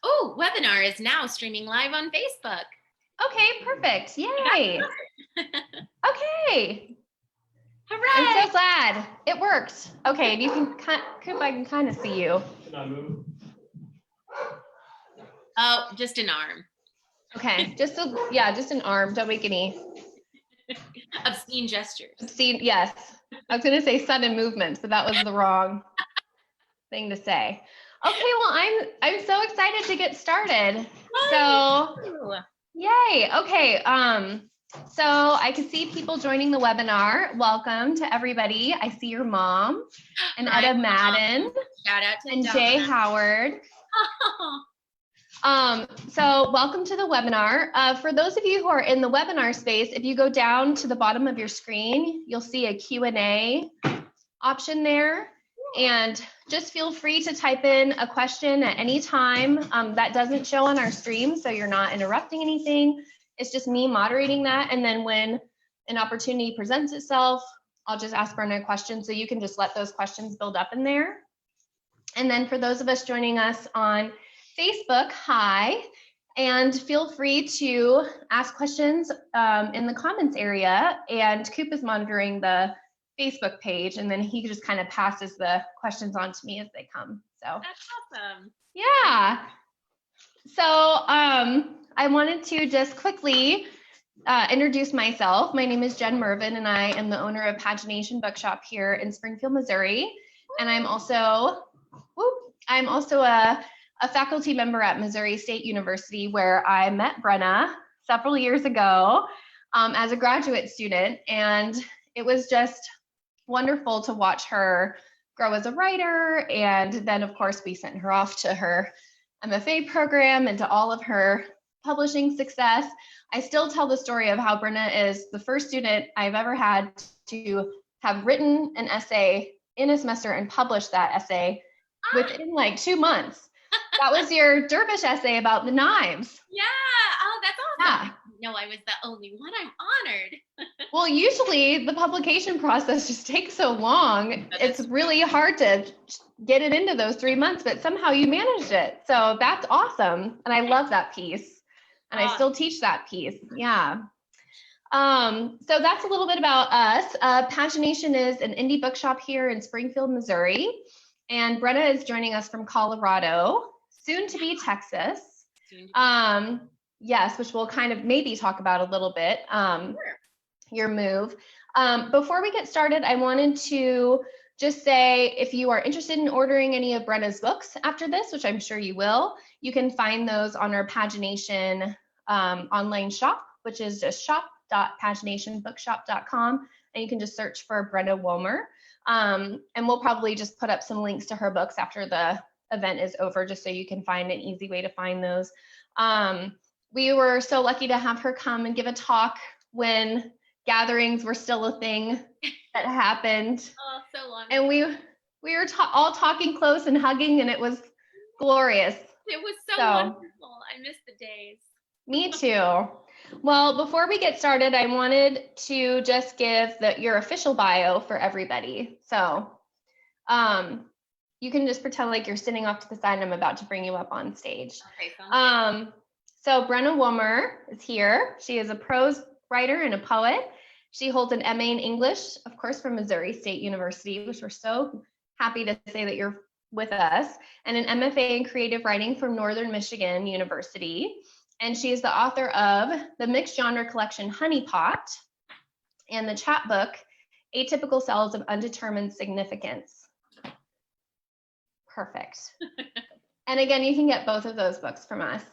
Oh, webinar is now streaming live on Facebook. Okay, perfect. Yay. Okay. Hooray. I'm so glad it worked. Okay, you can Coop, I can kind of see you. Can I move? Oh, just an arm. Okay, just an arm. Don't make any Obscene gestures. obscene. Yes, I was gonna say sudden movements, but that was the wrong thing to say. Okay, well, I'm so excited to get started. So, yay. Okay. So I can see people joining the webinar. Welcome to everybody. I see your mom and Hi, Etta Madden. Shout out to and Donna. Jay Howard. So welcome to the webinar. For those of you who are in the webinar space, if you go down to the bottom of your screen, you'll see a Q&A option there. And just feel free to type in a question at any time. That doesn't show on our stream, so you're not interrupting anything. It's just me moderating that. And then when an opportunity presents itself, I'll just ask Brenna a question. So you can just let those questions build up in there. And then for those of us joining us on Facebook, hi, and feel free to ask questions in the comments area. And Coop is monitoring the Facebook page, and then he just kind of passes the questions on to me as they come. So that's awesome. Yeah. So I wanted to just quickly introduce myself. My name is Jen Mervin, and I am the owner of Pagination Bookshop here in Springfield, Missouri. And I'm also a faculty member at Missouri State University, where I met Brenna several years ago as a graduate student. And it was just wonderful to watch her grow as a writer. And then, of course, we sent her off to her MFA program and to all of her publishing success. I still tell the story of how Brenna is the first student I've ever had to have written an essay in a semester and published that essay within like 2 months. That was your Dervish essay about the knives. Yeah. Oh, that's awesome. Yeah. No, I was the only one. I'm honored. Well, usually the publication process just takes so long. It's really hard to get it into those 3 months, but somehow you managed it. So that's awesome. And I love that piece. And I still teach that piece. Yeah. So that's a little bit about us. Pagination is an indie bookshop here in Springfield, Missouri. And Brenna is joining us from Colorado, soon to be Texas. Yes, which we'll kind of maybe talk about a little bit, your move. Before we get started, I wanted to just say, if you are interested in ordering any of Brenna's books after this, which I'm sure you will, you can find those on our Pagination online shop, which is just shop.paginationbookshop.com. And you can just search for Brenna Womer. And we'll probably just put up some links to her books after the event is over, just so you can find an easy way to find those. We were so lucky to have her come and give a talk when gatherings were still a thing that happened. Oh, so long. And we were all talking close and hugging, and it was glorious. It was so wonderful. I miss the days. Me too. Well, before we get started, I wanted to just give your official bio for everybody. So you can just pretend like you're sitting off to the side and I'm about to bring you up on stage. Okay, so Brenna Womer is here. She is a prose writer and a poet. She holds an MA in English, of course, from Missouri State University, which we're so happy to say that you're with us, and an MFA in creative writing from Northern Michigan University. And she is the author of the mixed genre collection Honeypot and the chapbook Atypical Cells of Undetermined Significance. Perfect. And again, you can get both of those books from us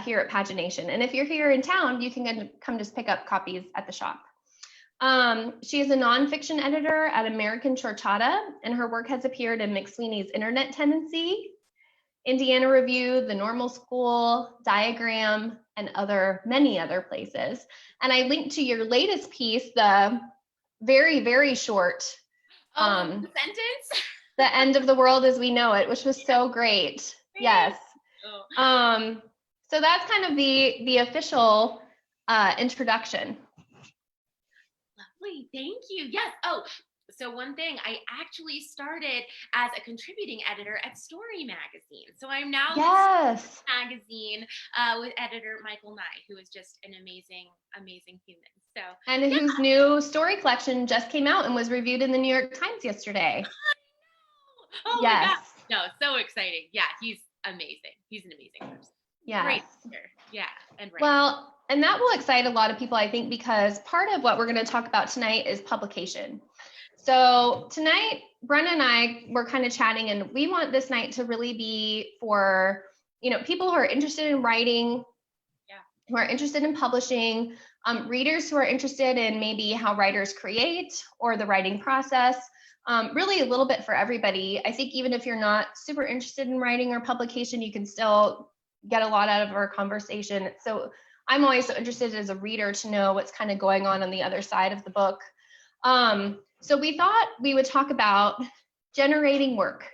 here at Pagination. And if you're here in town, you can come just pick up copies at the shop. She is a nonfiction editor at American Chordata, and her work has appeared in McSweeney's Internet Tendency, Indiana Review, The Normal School, Diagram, and many other places. And I linked to your latest piece, the very, very short sentence? The End of the World as We Know It, which was so great. Yes. So that's kind of the official introduction. Lovely, thank you. Yes. Oh, So one thing, I actually started as a contributing editor at Story Magazine. So I'm now Yes. magazine with editor Michael Nye, who is just an amazing, amazing human. So, and whose new story collection just came out and was reviewed in the New York Times yesterday. Oh yes. my God. No, so exciting. Yeah, he's amazing. He's an amazing person. Yes. Great speaker. Yeah. And right. Well, and that will excite a lot of people, I think, because part of what we're going to talk about tonight is publication. So tonight, Brenna and I were kind of chatting, and we want this night to really be for, people who are interested in writing, who are interested in publishing, readers who are interested in maybe how writers create or the writing process. Really a little bit for everybody. I think even if you're not super interested in writing or publication, you can still get a lot out of our conversation. So I'm always so interested as a reader to know what's kind of going on the other side of the book. So we thought we would talk about generating work.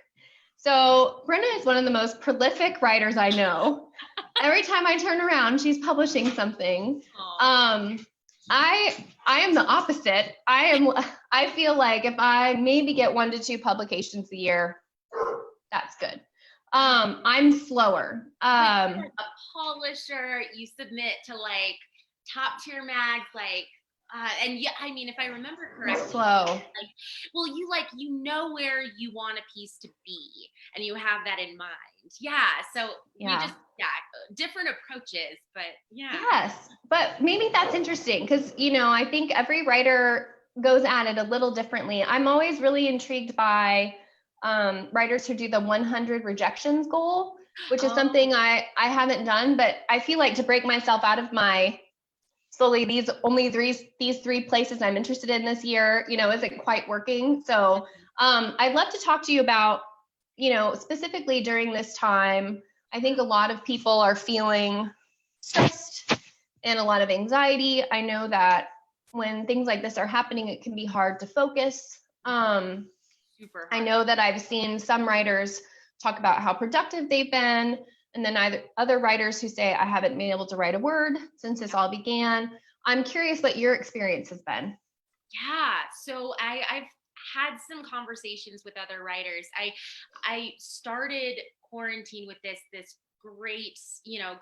So Brenna is one of the most prolific writers I know. Every time I turn around, she's publishing something. I am the opposite. I feel like if I maybe get 1 to 2 publications a year, that's good. I'm slower. Like you're a publisher, you submit to like top tier mags, like and yeah, I mean, if I remember correctly, slow. Well, you know where you want a piece to be, and you have that in mind. Yeah. So we just different approaches, but yeah. Yes, but maybe that's interesting because I think every writer goes at it a little differently. I'm always really intrigued by writers who do the 100 rejections goal, which is something I haven't done, but I feel like to break myself out of my slowly these 3 places I'm interested in this year, isn't quite working. So I'd love to talk to you about, specifically during this time. I think a lot of people are feeling stressed and a lot of anxiety. I know that when things like this are happening, it can be hard to focus. Super hard. I know that I've seen some writers talk about how productive they've been, and then other writers who say, I haven't been able to write a word since this all began. I'm curious what your experience has been. Yeah, so I've had some conversations with other writers. I started quarantine with this great,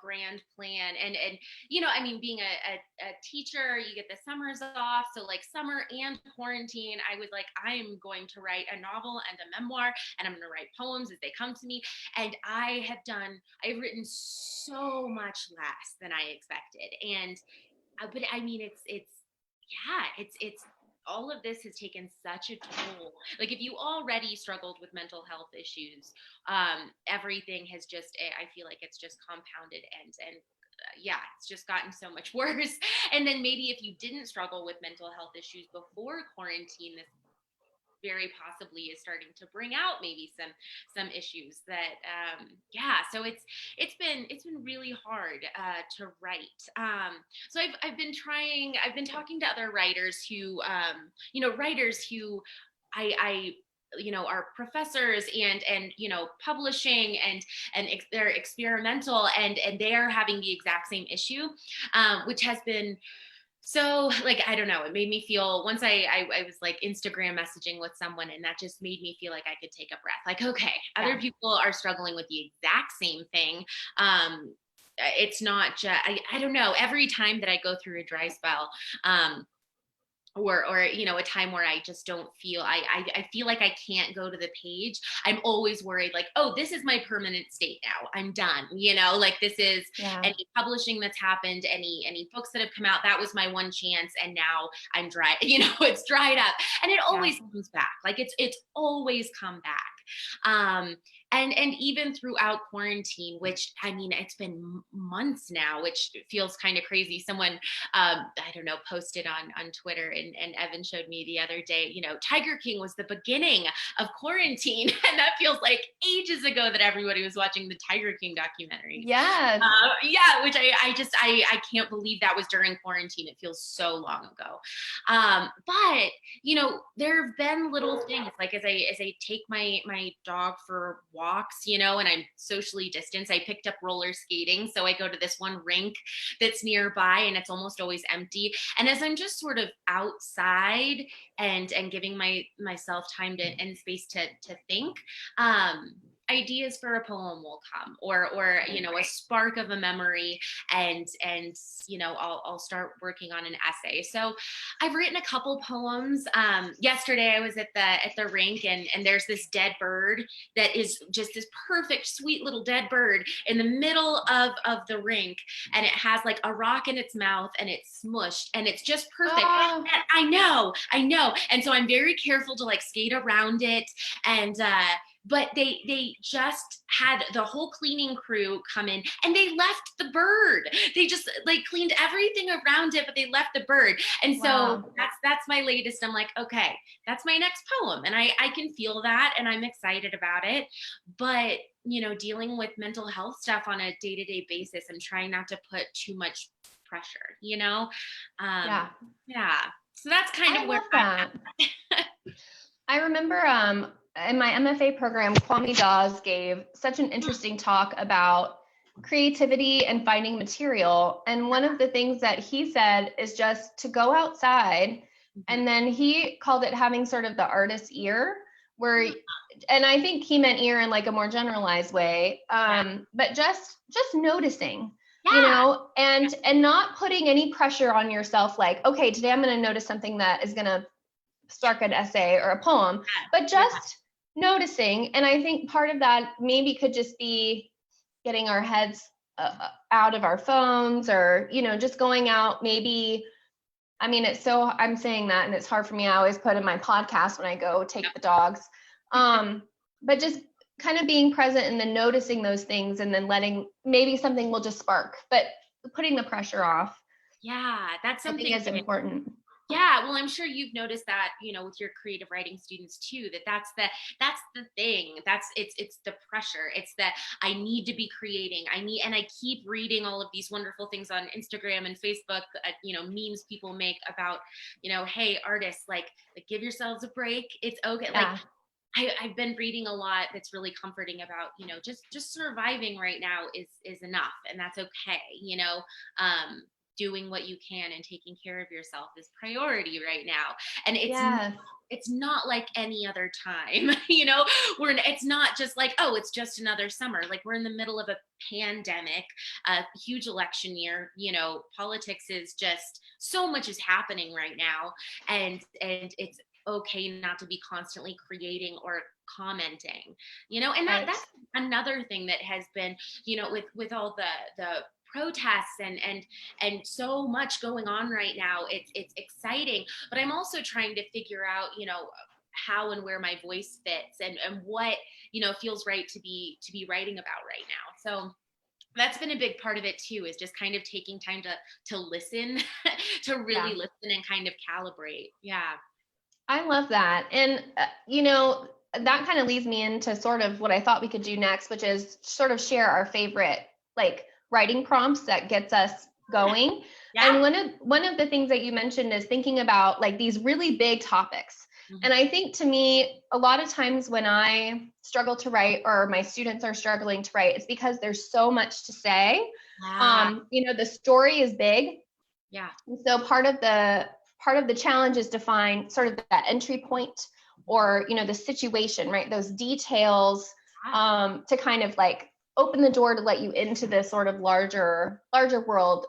grand plan. And I mean, being a teacher, you get the summers off. So like summer and quarantine, I was like, I am going to write a novel and a memoir, and I'm going to write poems as they come to me. And I've written so much less than I expected. And, but I mean, it's all of this has taken such a toll. Like if you already struggled with mental health issues, everything has I feel like it's just compounded and it's just gotten so much worse. And then maybe if you didn't struggle with mental health issues before quarantine, this very possibly is starting to bring out maybe some issues that so it's been really hard to write. So I've been talking to other writers who I are professors and publishing and they're experimental and they are having the exact same issue, which has been so like, I don't know, it made me feel once I was like Instagram messaging with someone, and that just made me feel like I could take a breath. Like, okay, other people are struggling with the exact same thing. It's not just, I don't know, every time that I go through a dry spell, or a time where I just don't feel, I feel like I can't go to the page. I'm always worried like, oh, this is my permanent state now. I'm done. Like this is any publishing that's happened, any books that have come out. That was my one chance. And now I'm dry, it's dried up, and it always comes back. Like it's always come back. And even throughout quarantine, which I mean, it's been months now, which feels kind of crazy. Someone, I don't know, posted on Twitter and Evan showed me the other day, Tiger King was the beginning of quarantine. And that feels like ages ago that everybody was watching the Tiger King documentary. Yes. Which I can't believe that was during quarantine. It feels so long ago. But, there have been little things like as I take my dog for walks, walks, and I'm socially distanced. I picked up roller skating. So I go to this one rink that's nearby and it's almost always empty. And as I'm just sort of outside and giving myself time to and space to think, ideas for a poem will come, or a spark of a memory, and I'll start working on an essay. So I've written a couple poems. Yesterday I was at the rink, and there's this dead bird that is just this perfect, sweet little dead bird in the middle of the rink, and it has like a rock in its mouth, and it's smushed, and it's just perfect. Oh. I know. And so I'm very careful to like skate around it, and but they just had the whole cleaning crew come in, and they left the bird. They just like cleaned everything around it, but they left the bird. And so Wow. that's my latest. I'm like, okay, that's my next poem. And I can feel that, and I'm excited about it. But, dealing with mental health stuff on a day-to-day basis, and trying not to put too much pressure, Yeah. So that's kind of where that. I remember in my MFA program, Kwame Dawes gave such an interesting talk about creativity and finding material. And one of the things that he said is just to go outside, and then he called it having sort of the artist's ear, where, and I think he meant ear in like a more generalized way, but just noticing. And not putting any pressure on yourself, like, okay, today I'm going to notice something that is going to spark an essay or a poem, but just noticing. And I think part of that maybe could just be getting our heads out of our phones, or, just going out. Maybe, I'm saying that, and it's hard for me. I always put in my podcast when I go take the dogs. But just kind of being present, and then noticing those things, and then letting, maybe something will just spark, but putting the pressure off. Yeah, that's something I think is important. Yeah, well, I'm sure you've noticed that, with your creative writing students too, that's the thing. It's the pressure. It's that I need to be creating. And I keep reading all of these wonderful things on Instagram and Facebook, memes people make about, hey, artists, like give yourselves a break. It's okay. Yeah. Like I've been reading a lot that's really comforting about, just surviving right now is enough, and that's okay. Doing what you can and taking care of yourself is priority right now. And it's not like any other time, it's not just like, oh, it's just another summer. Like, we're in the middle of a pandemic, a huge election year, politics is just, so much is happening right now. And it's okay not to be constantly creating or commenting, and that's another thing that has been, with all the protests and so much going on right now. It's exciting, but I'm also trying to figure out, how and where my voice fits, and what, feels right to be writing about right now. So that's been a big part of it too, is just kind of taking time to listen, to really listen and kind of calibrate. Yeah. I love that. And, that kind of leads me into sort of what I thought we could do next, which is sort of share our favorite, like, writing prompts that gets us going. Yeah. And one of the things that you mentioned is thinking about like these really big topics. Mm-hmm. And I think, to me, a lot of times when I struggle to write, or my students are struggling to write, it's because there's so much to say. Wow. The story is big. Yeah. And so part of the challenge is to find sort of that entry point, or, the situation, right? Those details, to kind of like open the door to let you into this sort of larger world.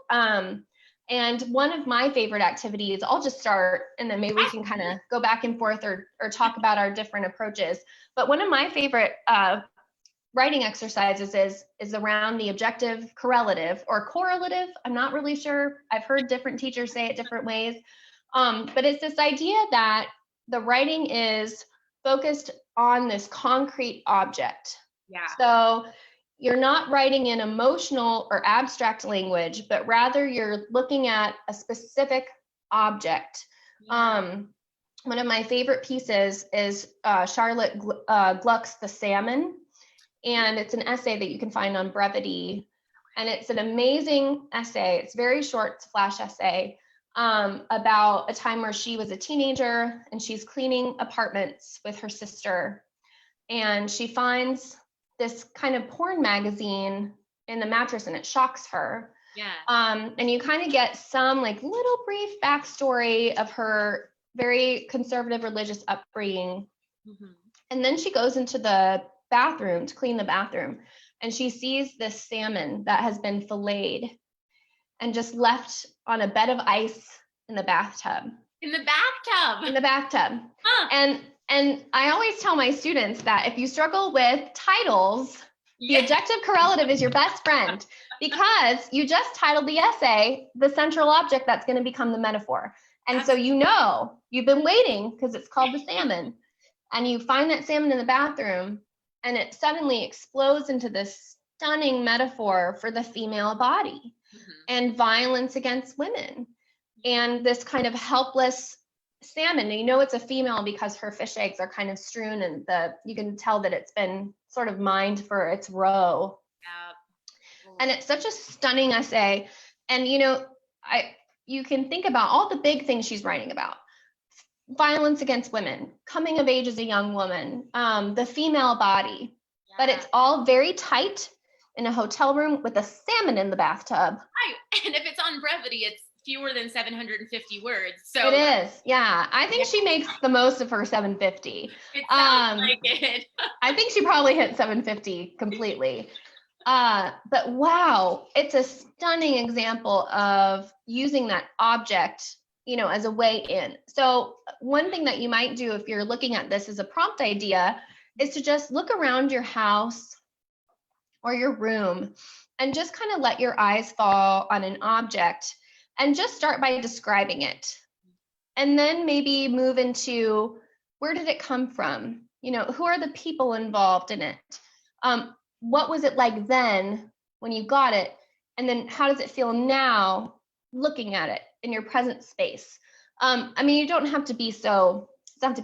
And one of my favorite activities, I'll just start, and then maybe we can kind of go back and forth, or talk about our different approaches. But one of my favorite writing exercises is around the objective correlative, or correlative. I'm not really sure. I've heard different teachers say it different ways. But it's this idea that the writing is focused on this concrete object. Yeah. So you're not writing in emotional or abstract language, but rather you're looking at a specific object. Yeah. One of my favorite pieces is Charlotte Gluck's The Salmon, and it's an essay that you can find on Brevity, and it's an amazing essay. It's very short, it's a flash essay, about a time where she was a teenager and she's cleaning apartments with her sister, and she finds this kind of porn magazine in the mattress, and it shocks her. Yeah. And you kind of get some like little brief backstory of her very conservative religious upbringing. Mm-hmm. And then she goes into the bathroom to clean the bathroom, and she sees this salmon that has been filleted and just left on a bed of ice in the bathtub. In the bathtub. In the bathtub. Huh. And I always tell my students that if you struggle with titles, the adjective correlative is your best friend, because you just titled the essay the central object that's going to become the metaphor. And so you know you've been waiting because it's called the salmon, and you find that salmon in the bathroom, and it suddenly explodes into this stunning metaphor for the female body and violence against women, and this kind of helpless salmon. You know it's a female because her fish eggs are kind of strewn, and you can tell that it's been sort of mined for its roe. And it's such a stunning essay. And you can think about all the big things she's writing about: violence against women, coming of age as a young woman, the female body. But it's all very tight in a hotel room with a salmon in the bathtub. Right. And if it's on brevity, it's fewer than 750 words. So it is. Yeah. I think she makes the most of her 750. It sounds like it. I think she probably hit 750 completely. But wow, it's a stunning example of using that object, as a way in. So one thing that you might do if you're looking at this as a prompt idea is to just look around your house or your room and just kind of let your eyes fall on an object and just start by describing it. And then maybe move into, where did it come from? Who are the people involved in it? What was it like then when you got it? And then how does it feel now looking at it in your present space? You don't have to be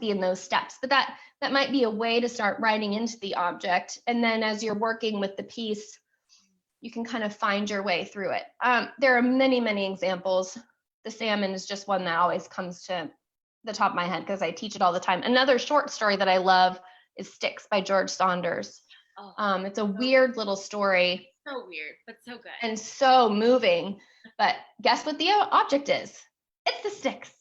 in those steps, but that might be a way to start writing into the object. And then as you're working with the piece, you can kind of find your way through it. There are many, many examples. The salmon is just one that always comes to the top of my head because I teach it all the time. Another short story that I love is Sticks by George Saunders. It's a weird little story. So weird, but so good. And so moving. But guess what the object is? It's the sticks.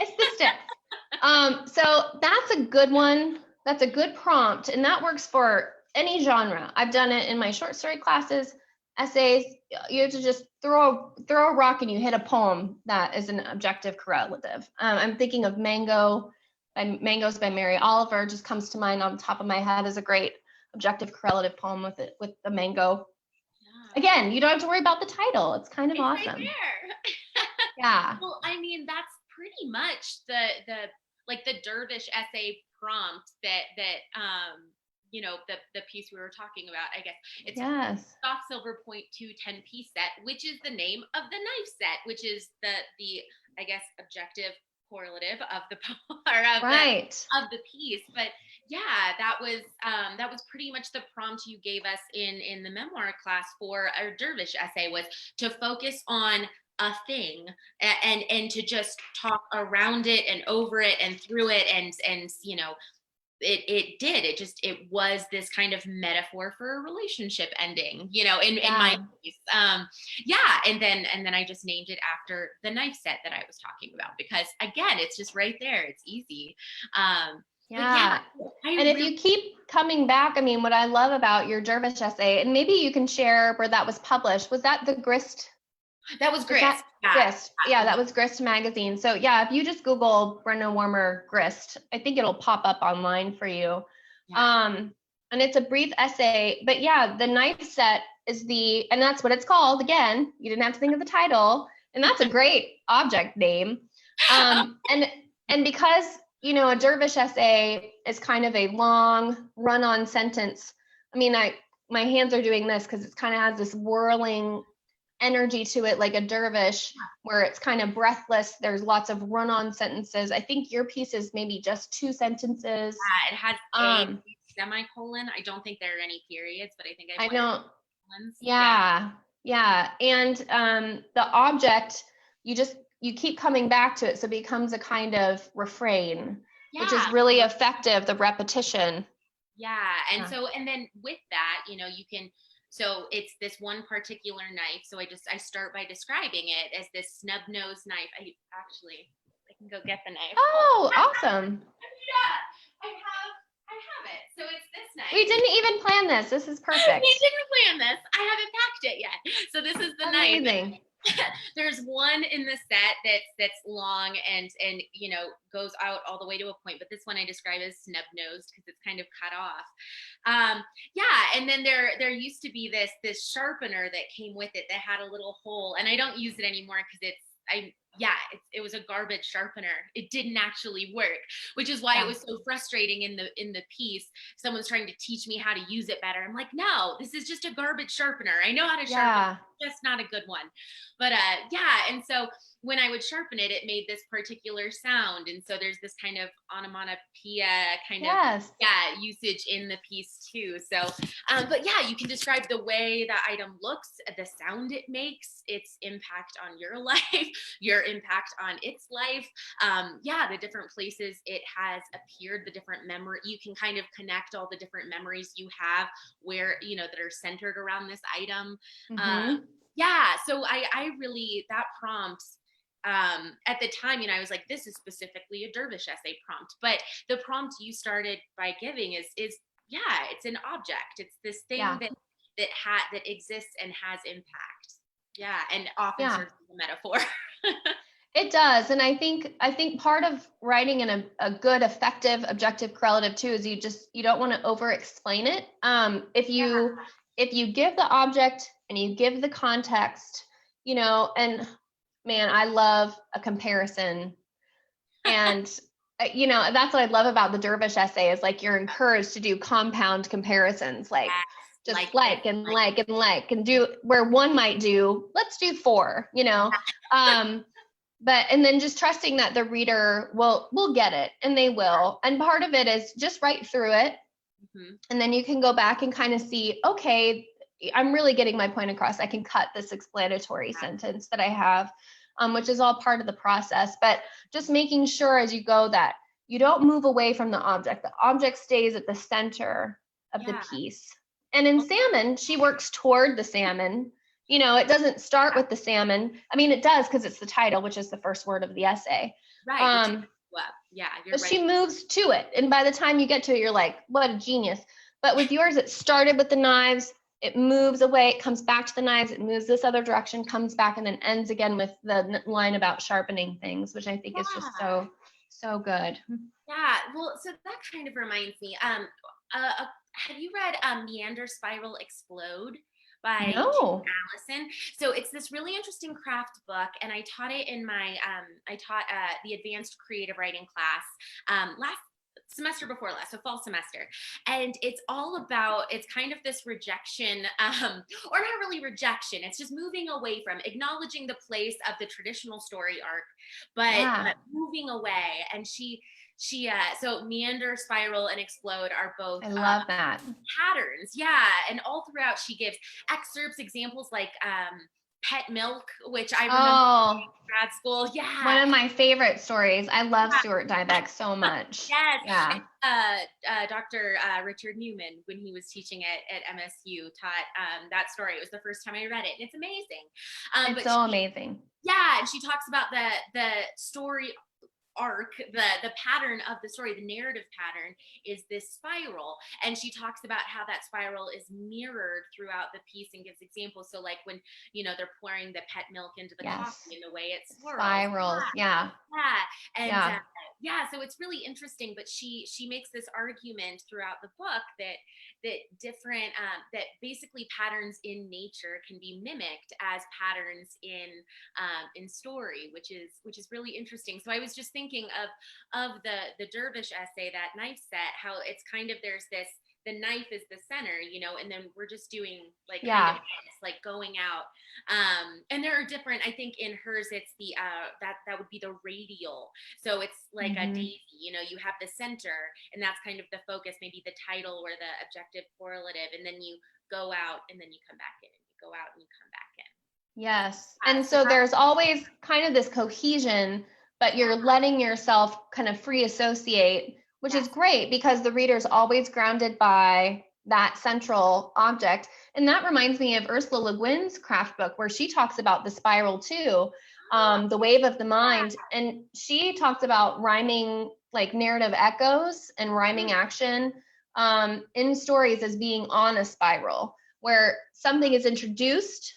It's the sticks. So that's a good one. That's a good prompt. And that works for any genre. I've done it in my short story classes, essays. You have to just throw a rock and you hit a poem that is an objective correlative. I'm thinking of Mangoes by Mary Oliver just comes to mind on the top of my head as a great objective correlative poem with the mango. Yeah. Again, you don't have to worry about the title. It's kind of awesome. Right there. Yeah. Well, that's pretty much the dervish essay prompt that the piece we were talking about. I guess it's Soft Silver Point 210 piece set, which is the name of the knife set, which is the I guess objective correlative of the of the piece. But yeah, that was pretty much the prompt you gave us in the memoir class for our dervish essay, was to focus on a thing and to just talk around it and over it and through it and it was this kind of metaphor for a relationship ending, in my case. And then I just named it after the knife set that I was talking about, because again, it's just right there. It's easy. And if you keep coming back, what I love about your dervish essay, and maybe you can share where that was published, was that the Grist? That was Grist. Grist. Yeah, that was Grist magazine. So yeah, if you just Google Brenna Womer Grist, I think it'll pop up online for you. Yeah. And it's a brief essay, but yeah, the knife set is and that's what it's called. Again, you didn't have to think of the title, and that's a great object name. And because, a dervish essay is kind of a long run-on sentence. My hands are doing this because it kind of has this whirling energy to it, like a dervish, where it's kind of breathless. There's lots of run-on sentences. I think your piece is maybe just 2 sentences. Yeah, it has a semicolon. I don't think there are any periods, but I think I know. Yeah. And the object, you keep coming back to it, so it becomes a kind of refrain, which is really effective, the repetition. Yeah. And Yeah. so, and then with that, you know, you can, so it's this one particular knife. So I start by describing it as this snub nose knife. I can go get the knife. Oh, awesome. Yeah, I have it. So it's this knife. We didn't even plan this. This is perfect. We didn't plan this. I haven't packed it yet. So this is the knife. Amazing. There's one in the set that's long and you know goes out all the way to a point, but this one I describe as snub nosed because it's kind of cut off. Yeah, and then there used to be this sharpener that came with it that had a little hole, and I don't use it anymore because it was a garbage sharpener. It didn't actually work, which is why it was so frustrating in the piece. Someone's trying to teach me how to use it better. I'm like, no, this is just a garbage sharpener. I know how to sharpen, just not a good one. But and so when I would sharpen it, it made this particular sound. And so there's this kind of onomatopoeia kind of usage in the piece too. So, but yeah, you can describe the way the item looks, the sound it makes, its impact on your life, your impact on its life. The different places it has appeared, the different memory, you can kind of connect all the different memories you have where, you know, that are centered around this item. So I really, that prompt, at the time, you know, I was like, this is specifically a dervish essay prompt, but the prompt you started by giving is it's an object. It's this thing that exists and has impact. Yeah. And often serves as a metaphor. It does. And I think part of writing in a good, effective, objective correlative too, is you don't want to over explain it. If you give the object and you give the context, you know, and man, I love a comparison. And, you know, that's what I love about the dervish essay is like, you're encouraged to do compound comparisons, like just and do where one might do, let's do 4, you know, and then just trusting that the reader will get it, and they will. And part of it is just write through it. And then you can go back and kind of see, okay, I'm really getting my point across. I can cut this explanatory sentence that I have, which is all part of the process. But just making sure as you go that you don't move away from the object. The object stays at the center of the piece. And in salmon, she works toward the salmon. You know, it doesn't start with the salmon. I mean, it does because it's the title, which is the first word of the essay. Right. You're right. She moves to it. And by the time you get to it, you're like, what a genius. But with yours, it started with the knives. It moves away. It comes back to the knives. It moves this other direction, comes back, and then ends again with the line about sharpening things, which I think is just so good. Yeah. Well, so that kind of reminds me. Have you read Meander Spiral Explode by Allison? So it's this really interesting craft book, and I taught it in my the advanced creative writing class last semester before last, so fall semester. And it's all about, it's kind of this rejection, or not really rejection, it's just moving away from, acknowledging the place of the traditional story arc, but moving away. And so Meander, Spiral, and Explode are both, I love that, patterns. And all throughout she gives excerpts, examples like Pet Milk, which I remember in grad school. One of my favorite stories. I love Stuart Dybek so much. Dr. Richard Newman, when he was teaching at MSU, taught that story. It was the first time I read it, and it's amazing. It's so amazing. And she talks about the story arc, the pattern of the story, the narrative pattern is this spiral, and she talks about how that spiral is mirrored throughout the piece and gives examples. So like when, you know, they're pouring the pet milk into the coffee and the way it spirals. So it's really interesting, but she makes this argument throughout the book that different that basically patterns in nature can be mimicked as patterns in story, which is really interesting. So I was just thinking of the dervish essay, that knife set, how it's kind of, there's this, the knife is the center, you know, and then we're just doing like kind of like going out. And there are different, I think in hers, it's the that would be the radial. So it's like a daisy, you know, you have the center, and that's kind of the focus, maybe the title or the objective correlative, and then you go out and then you come back in, and you go out and you come back in. Yes. And so there's always kind of this cohesion, but you're letting yourself kind of free associate which Yes. is great because the reader is always grounded by that central object. And that reminds me of Ursula Le Guin's craft book, where she talks about the spiral too, the wave of the mind. And she talks about rhyming, like narrative echoes and rhyming action in stories as being on a spiral, where something is introduced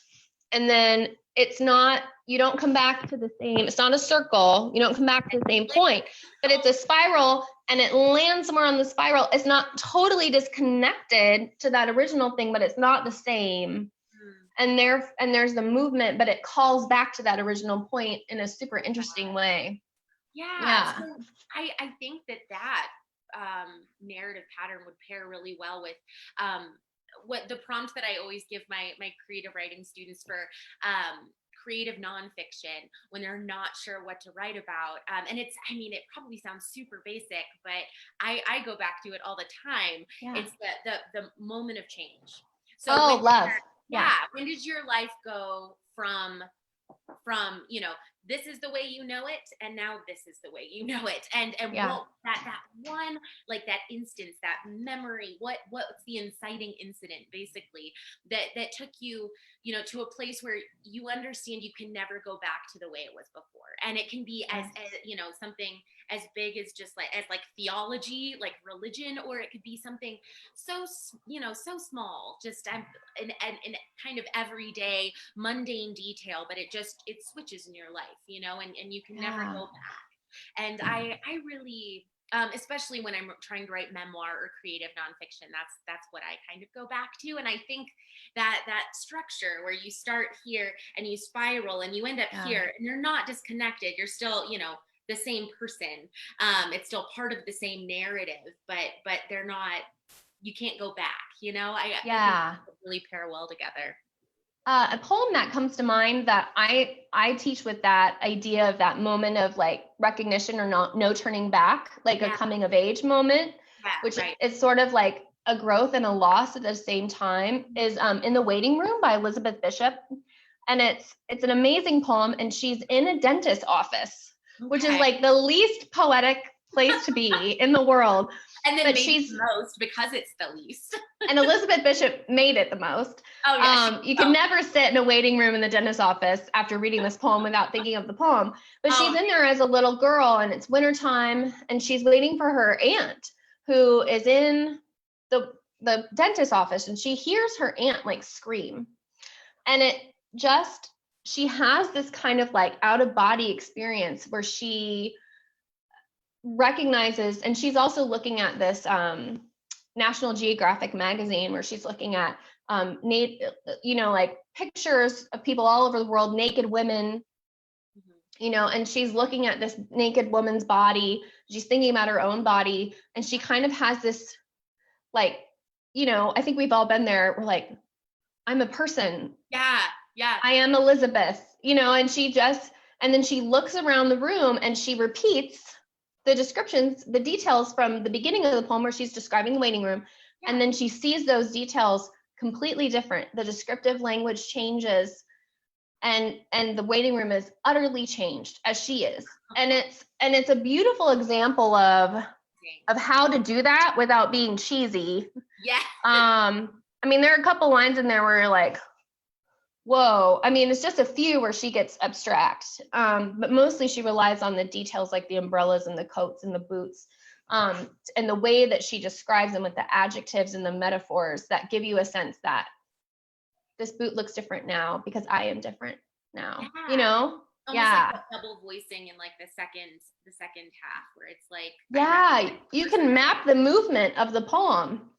and then it's not, you don't come back to the same, it's not a circle, you don't come back to the same point, but it's a spiral and it lands somewhere on the spiral. It's not totally disconnected to that original thing, but it's not the same. And there's the movement, but it calls back to that original point in a super interesting way. Yeah. So I think that narrative pattern would pair really well with what the prompt that I always give my creative writing students for creative nonfiction when they're not sure what to write about. And it probably sounds super basic, but I go back to it all the time. Yeah. It's the moment of change. So love. When did your life go from this is the way you know it, and now this is the way you know it, and what that one, like that instance, that memory, what's the inciting incident basically that took you to a place where you understand you can never go back to the way it was before. And it can be as something as big as just like theology, like religion, or it could be something so small, just in kind of everyday mundane detail, but it switches in your life, and you can never go back. And I really, especially when I'm trying to write memoir or creative nonfiction, that's what I kind of go back to. And I think that structure where you start here and you spiral and you end up here, and you're not disconnected, you're still the same person, it's still part of the same narrative, but they're not, you can't go back, I think they really pair well together. A poem that comes to mind that I teach with that idea of that moment of like recognition or no turning back, like a coming of age moment, which is sort of like a growth and a loss at the same time, is In the Waiting Room by Elizabeth Bishop. And it's an amazing poem, and she's in a dentist's office, which is like the least poetic place to be in the world. And then she's the most because it's the least. And Elizabeth Bishop made it the most. Oh, yeah. You can never sit in a waiting room in the dentist's office after reading this poem without thinking of the poem. But she's in there as a little girl, and it's wintertime, and she's waiting for her aunt, who is in the dentist's office, and she hears her aunt like scream. And she has this kind of like out of body experience where she recognizes, and she's also looking at this National Geographic magazine where she's looking at like pictures of people all over the world, naked women, and she's looking at this naked woman's body. She's thinking about her own body, and she kind of has this like, I think we've all been there. We're like, I'm a person. Yeah. I am Elizabeth, and then she looks around the room and she repeats the descriptions, the details from the beginning of the poem where she's describing the waiting room. Yeah. And then she sees those details completely different. The descriptive language changes, and the waiting room is utterly changed as she is. And it's a beautiful example of how to do that without being cheesy. Yeah. There are a couple lines in there where you're like, whoa. It's just a few where she gets abstract, but mostly she relies on the details like the umbrellas and the coats and the boots, and the way that she describes them with the adjectives and the metaphors that give you a sense that this boot looks different now because I am different now. Almost like double voicing in like the second half where it's like you can map the movement of the poem.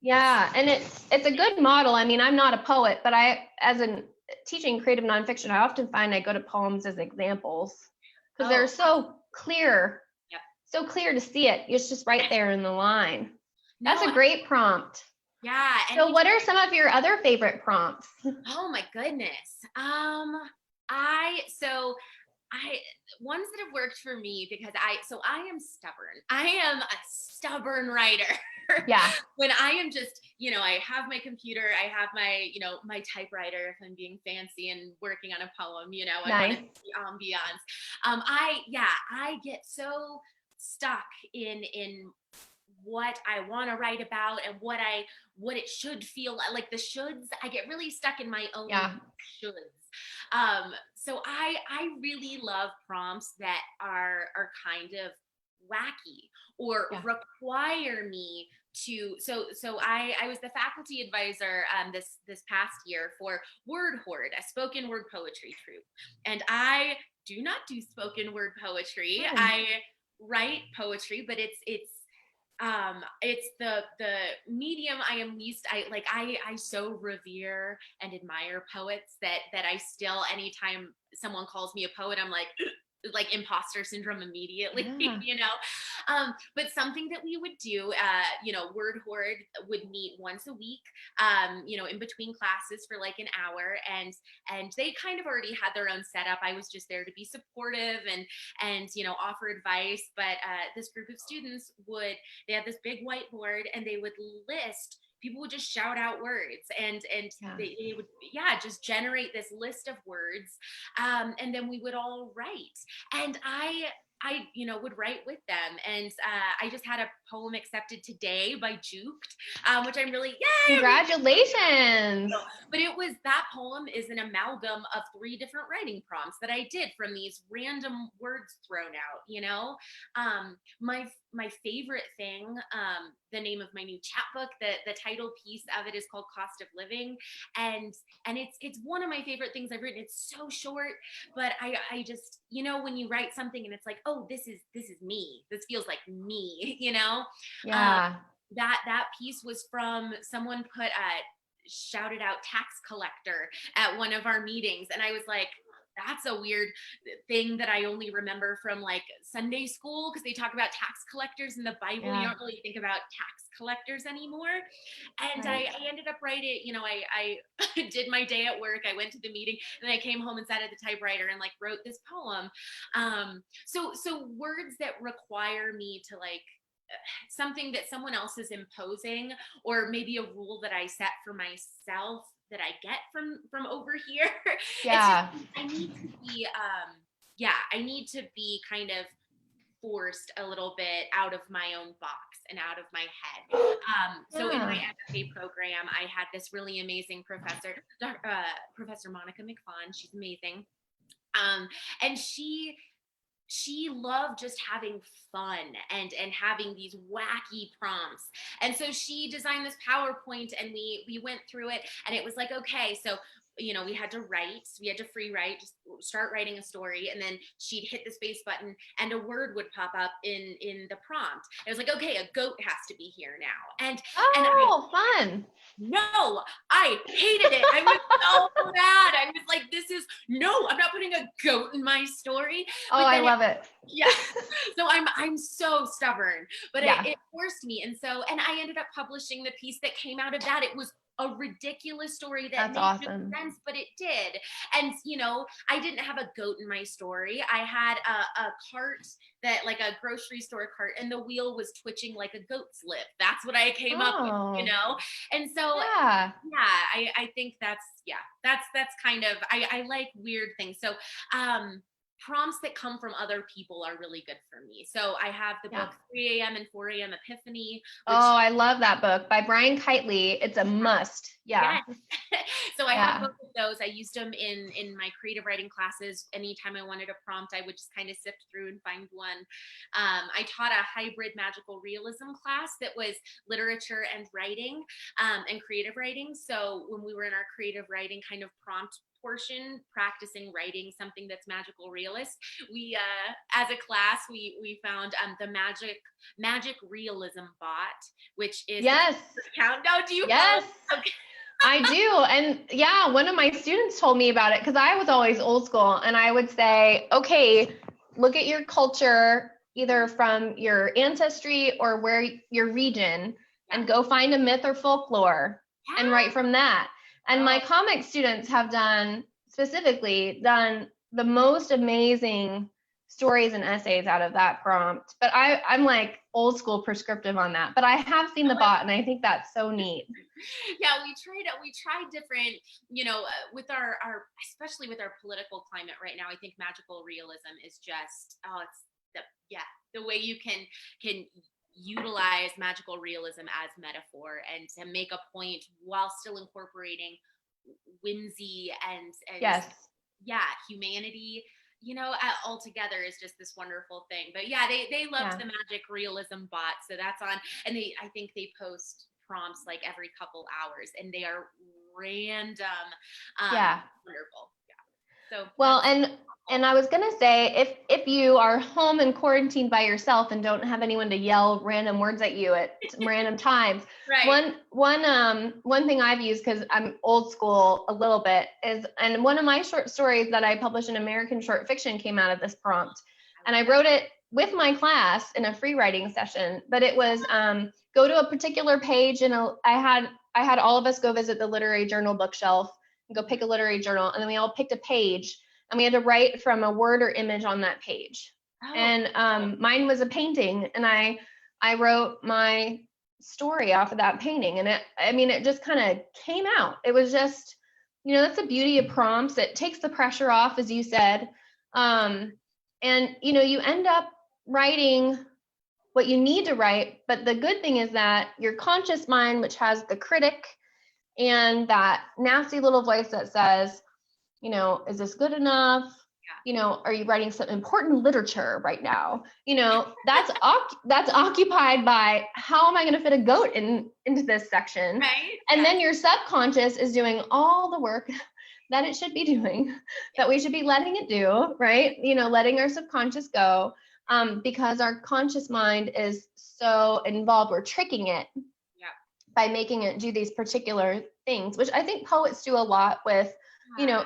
Yeah, and it's a good model. I'm not a poet, but as in teaching creative nonfiction, I often find I go to poems as examples because they're so clear, so clear to see it. It's just right there in the line. That's a great prompt. Yeah. So what are some of your other favorite prompts? Oh my goodness. Ones that have worked for me because I am stubborn. I am a stubborn writer. Yeah. When I am just, I have my computer, I have my, my typewriter if I'm being fancy and working on a poem, nice. The ambiance. I get so stuck in what I want to write about and what it should feel like. The shoulds, I get really stuck in my own shoulds. So I really love prompts that are kind of wacky or require me to. So I was the faculty advisor this past year for Word Horde, a spoken word poetry troupe, and I do not do spoken word poetry. I write poetry, but it's the medium I am least. I so revere and admire poets that I still, anytime someone calls me a poet, I'm like imposter syndrome immediately. But something that we would do, Word Horde would meet once a week, in between classes for like an hour, and they kind of already had their own setup. I was just there to be supportive and offer advice. But this group of students they had this big whiteboard, and they would list. People would just shout out words, and they would just generate this list of words, and then we would all write. And I would write with them, and I just had a poem accepted today by Juked, which I'm really Congratulations. But that poem is an amalgam of 3 different writing prompts that I did from these random words thrown out. My favorite thing, the name of my new chapbook, the title piece of it is called Cost of Living, and it's one of my favorite things I've written. It's so short, but I just, when you write something and it's like, oh, this is me, this feels like me, that piece was from someone shouted out tax collector at one of our meetings, and I was like, that's a weird thing that I only remember from like Sunday school, because they talk about tax collectors in the Bible. You don't really think about tax collectors anymore. And I ended up writing, I did my day at work. I went to the meeting, and I came home and sat at the typewriter and like wrote this poem. So words that require me to like something that someone else is imposing, or maybe a rule that I set for myself that I get from over here. I need to be kind of forced a little bit out of my own box and out of my head. In my MFA program, I had this really amazing professor, Professor Monica McFawn. She's amazing. And she loved just having fun and having these wacky prompts. And so she designed this PowerPoint, and we went through it, and it was like, okay, so we had to free write, just start writing a story, and then she'd hit the space button and a word would pop up in the prompt. It was like, okay, a goat has to be here now. Fun. No, I hated it. I was so mad. I was like, I'm not putting a goat in my story. I love it. Yeah. So I'm so stubborn, but it forced me. And I ended up publishing the piece that came out of that. It was a ridiculous story that made no sense, but it did. And I didn't have a goat in my story. I had a cart, that like a grocery store cart, and the wheel was twitching like a goat's lip. That's what I came up with, And so I think that's kind of, I like weird things. So prompts that come from other people are really good for me. So I have the book 3 a.m. and 4 a.m. Epiphany. I love that book by Brian Kitely. It's a must. Yeah. So I have both of those. I used them in my creative writing classes. Anytime I wanted a prompt, I would just kind of sift through and find one. I taught a hybrid magical realism class that was literature and writing, and creative writing. So when we were in our creative writing kind of prompt portion, practicing writing something that's magical realist, we as a class we found the magic realism bot, which is countdown. Do you? Yes. Okay. I do. And one of my students told me about it, because I was always old school, and I would say, okay, look at your culture, either from your ancestry or where your region, and go find a myth or folklore and write from that. And my comic students have done the most amazing stories and essays out of that prompt. But I'm like old school prescriptive on that. But I have seen the bot, and I think that's so neat. Yeah, we tried different, with our especially with our political climate right now. I think magical realism is just, it's the way you can utilize magical realism as metaphor and to make a point while still incorporating whimsy and Yes. yeah, humanity, all together is just this wonderful thing. But yeah, they loved Yeah. the magic realism bot, so that's on. And I think they post prompts like every couple hours, and they are random, Yeah. wonderful. Yeah. So Well, and I was gonna say, if you are home and quarantined by yourself and don't have anyone to yell random words at you at random times, right. one thing I've used, because I'm old school a little bit, is, and one of my short stories that I published in American Short Fiction came out of this prompt, and I wrote it with my class in a free writing session. But it was go to a particular page, and I had all of us go visit the literary journal bookshelf and go pick a literary journal, and then we all picked a page. And we had to write from a word or image on that page. Oh. And mine was a painting, and I wrote my story off of that painting. And it just kind of came out. It was just, that's the beauty of prompts. It takes the pressure off, as you said. And you end up writing what you need to write. But the good thing is that your conscious mind, which has the critic and that nasty little voice that says, is this good enough? Yeah. Are you writing some important literature right now? That's occupied by, how am I going to fit a goat into this section? Right. And then your subconscious is doing all the work that it should be doing, that we should be letting it do, right? Letting our subconscious go, because our conscious mind is so involved. We're tricking it by making it do these particular things, which I think poets do a lot with,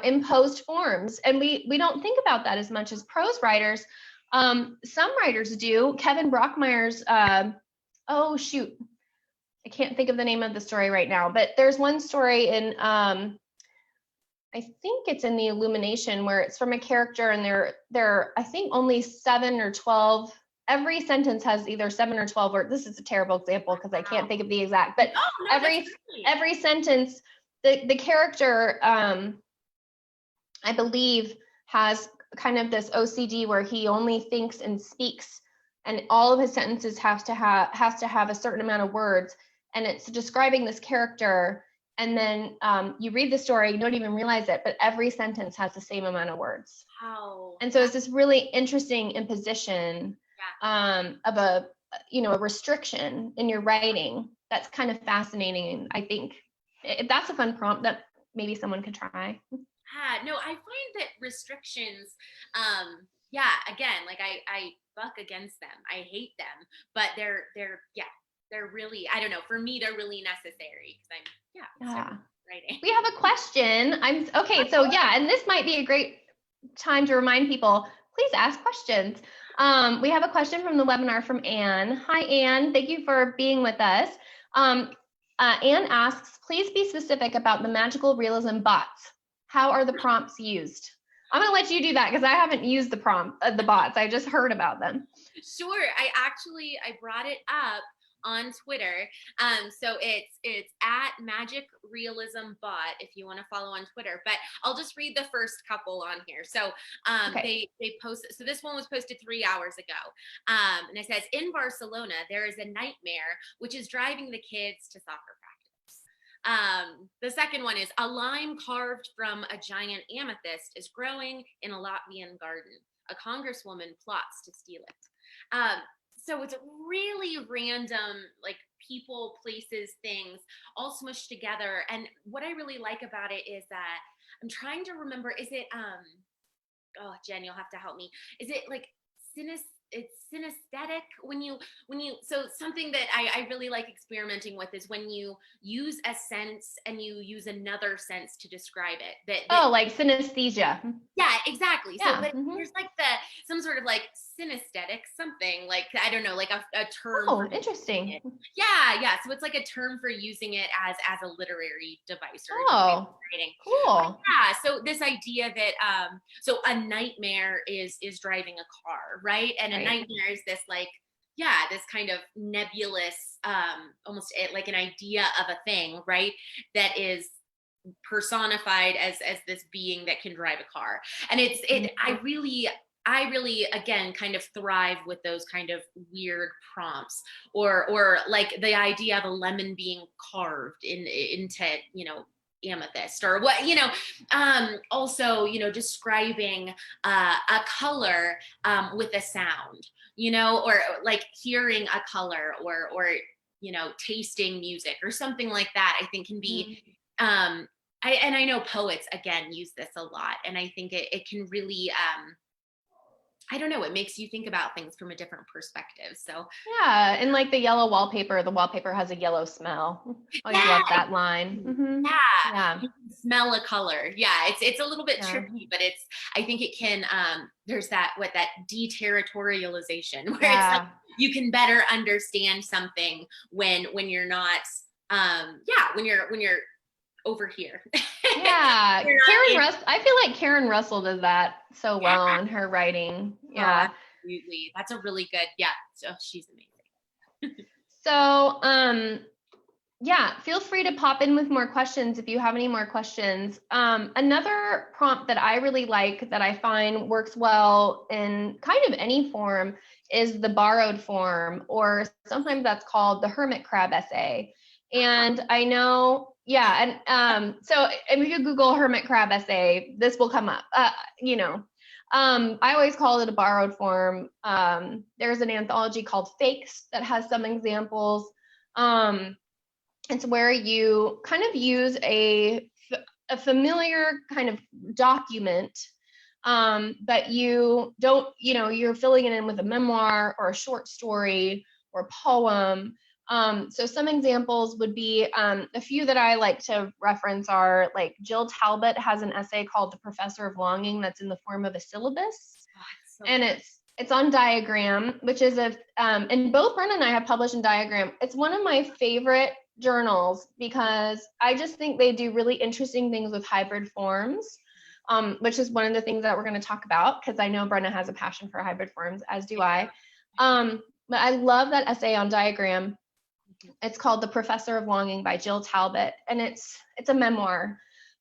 imposed forms. And we don't think about that as much as prose writers. Some writers do. Kevin Brockmeyer's, I can't think of the name of the story right now, but there's one story in, I think it's in the Illumination, where it's from a character, and they're I think only 7 or 12. Every sentence has either 7 or 12 words. This is a terrible example because I can't think of the exact, but every sentence, the character, I believe, has kind of this OCD where he only thinks and speaks, and all of his sentences has to have a certain amount of words, and it's describing this character. And then you read the story, you don't even realize it, but every sentence has the same amount of words. Wow. And so it's this really interesting imposition of a restriction in your writing. That's kind of fascinating. And I think that's a fun prompt that maybe someone could try. No, I find that restrictions, again, like I buck against them. I hate them, but they're really, I don't know, for me, they're really necessary because I'm writing. We have a question. And this might be a great time to remind people, please ask questions. We have a question from the webinar from Anne. Hi, Anne. Thank you for being with us. Anne asks, please be specific about the magical realism bots. How are the prompts used? I'm gonna let you do that because I haven't used the bots. I just heard about them. Sure. I brought it up on Twitter. So it's at Magic Realism Bot if you want to follow on Twitter. But I'll just read the first couple on here. So they posted. So this one was posted 3 hours ago, and it says, in Barcelona there is a nightmare which is driving the kids to soccer practice. The second one is, a lime carved from a giant amethyst is growing in a Latvian garden. A congresswoman plots to steal it. So it's really random, like people, places, things all smushed together. And what I really like about it is that I'm trying to remember, is it, Jen, you'll have to help me. Is it like it's synesthetic so something that I really like experimenting with is when you use a sense and you use another sense to describe it. Like synesthesia. Yeah, exactly. Yeah. So but there's like some sort of like synesthetic something, like I don't know, like a term. Oh, interesting. Yeah. So it's like a term for using it as a literary device or writing. Cool. Yeah. So this idea that so a nightmare is driving a car, right? And a nightmare is this this kind of nebulous, almost like an idea of a thing, right? That is personified as this being that can drive a car. And I really I really, again, kind of thrive with those kind of weird prompts, or like the idea of a lemon being carved into, amethyst, or what, also, describing a color with a sound, or like hearing a color, or tasting music or something like that, I think can be, I know poets again use this a lot, and I think it can really, I don't know, it makes you think about things from a different perspective. So Yeah, and like the yellow wallpaper, the wallpaper has a yellow smell. I always love that line. yeah, Yeah, you can smell a color. Yeah, it's a little bit yeah, tricky, but I think it can, there's that deterritorialization, where it's like yeah. you can better understand something when you're not, when you're over here. Yeah, You're not in, I feel like Karen Russell does that so yeah. well in her writing. Oh, Yeah. absolutely. That's a really good, yeah. So she's amazing. So, yeah, feel free to pop in with more questions if you have any more questions. Another prompt that I really like that I find works well in kind of any form is the borrowed form, or sometimes that's called the hermit crab essay. And I know, yeah, and so if you Google hermit crab essay, this will come up. I always call it a borrowed form. There's an anthology called Fakes that has some examples. It's where you kind of use a familiar kind of document, but you don't, you're filling it in with a memoir or a short story or a poem. So some examples would be, a few that I like to reference are like Jill Talbot has an essay called The Professor of Longing that's in the form of a syllabus. So And it's on Diagram, which is and both Brenna and I have published in Diagram. It's one of my favorite journals because I just think they do really interesting things with hybrid forms, which is one of the things that we're going to talk about because I know Brenna has a passion for hybrid forms, as do I. But I love that essay on Diagram. It's called The Professor of Longing by Jill Talbot, and it's a memoir,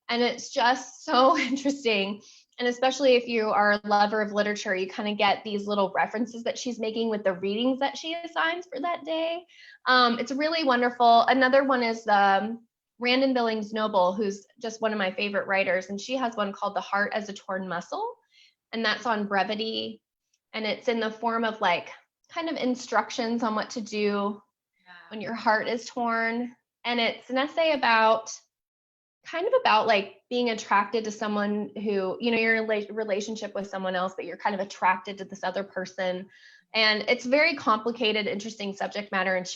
and it's just so interesting. And especially if you are a lover of literature, you kind of get these little references that she's making with the readings that she assigns for that day. It's really wonderful. Another one is Randon Billings Noble, who's just one of my favorite writers, and she has one called The Heart as a Torn Muscle, and that's on brevity, and it's in the form of like kind of instructions on what to do when your heart is torn. And it's an essay about like being attracted to someone who, you're in a relationship with someone else, but you're kind of attracted to this other person. And it's very complicated, interesting subject matter. And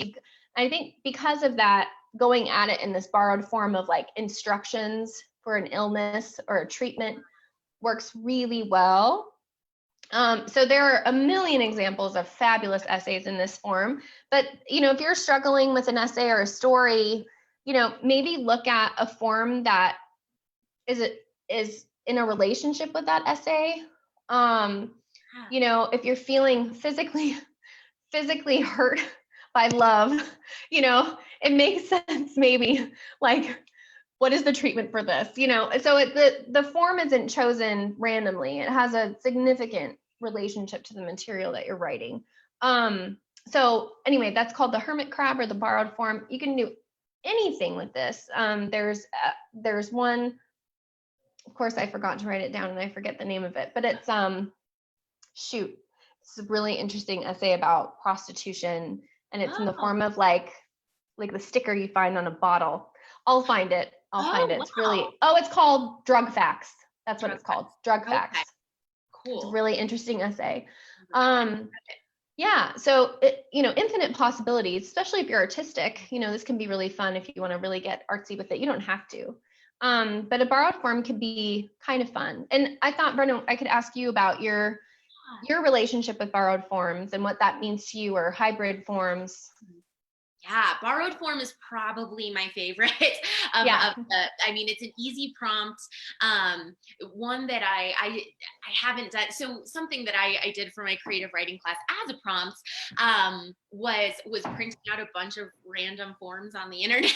I think because of that, going at it in this borrowed form of like instructions for an illness or a treatment works really well. So there are a million examples of fabulous essays in this form, but if you're struggling with an essay or a story, maybe look at a form that is in a relationship with that essay. If you're feeling physically hurt by love, it makes sense maybe like, what is the treatment for this? So the form isn't chosen randomly. It has a significant relationship to the material that you're writing. So anyway, that's called the hermit crab or the borrowed form. You can do anything with this. There's one, of course, I forgot to write it down and I forget the name of it, but it's it's a really interesting essay about prostitution, and it's in the form of like the sticker you find on a bottle. I'll find it. It's really, it's called Drug Facts. That's what it's called. Drug Facts. Cool. It's a really interesting essay. Yeah, so infinite possibilities, especially if you're artistic. This can be really fun if you want to really get artsy with it. You don't have to. But a borrowed form can be kind of fun. And I thought, Brenna, I could ask you about your relationship with borrowed forms and what that means to you, or hybrid forms. Yeah, borrowed form is probably my favorite. It's an easy prompt. One that I haven't done. So something that I did for my creative writing class as a prompt was printing out a bunch of random forms on the internet.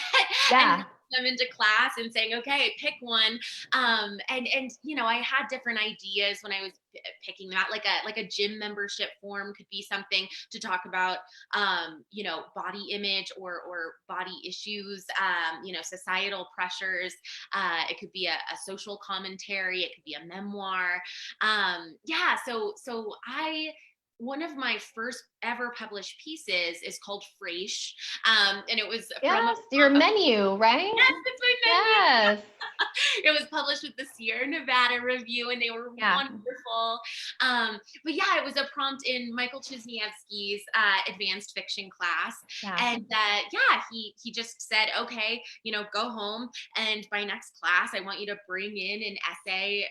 Yeah. them into class and saying, okay, pick one. And I had different ideas when I was picking them out, like a gym membership form could be something to talk about, body image or body issues, societal pressures. It could be a social commentary. It could be a memoir. So one of my first ever published pieces is called Fraiche. And it was Yes, your menu, right? Yes, it's my menu. Yes. It was published with the Sierra Nevada Review, and they were wonderful. But yeah, it was a prompt in Michael Chiznievsky's advanced fiction class. And he just said, okay, go home, and by next class, I want you to bring in an essay,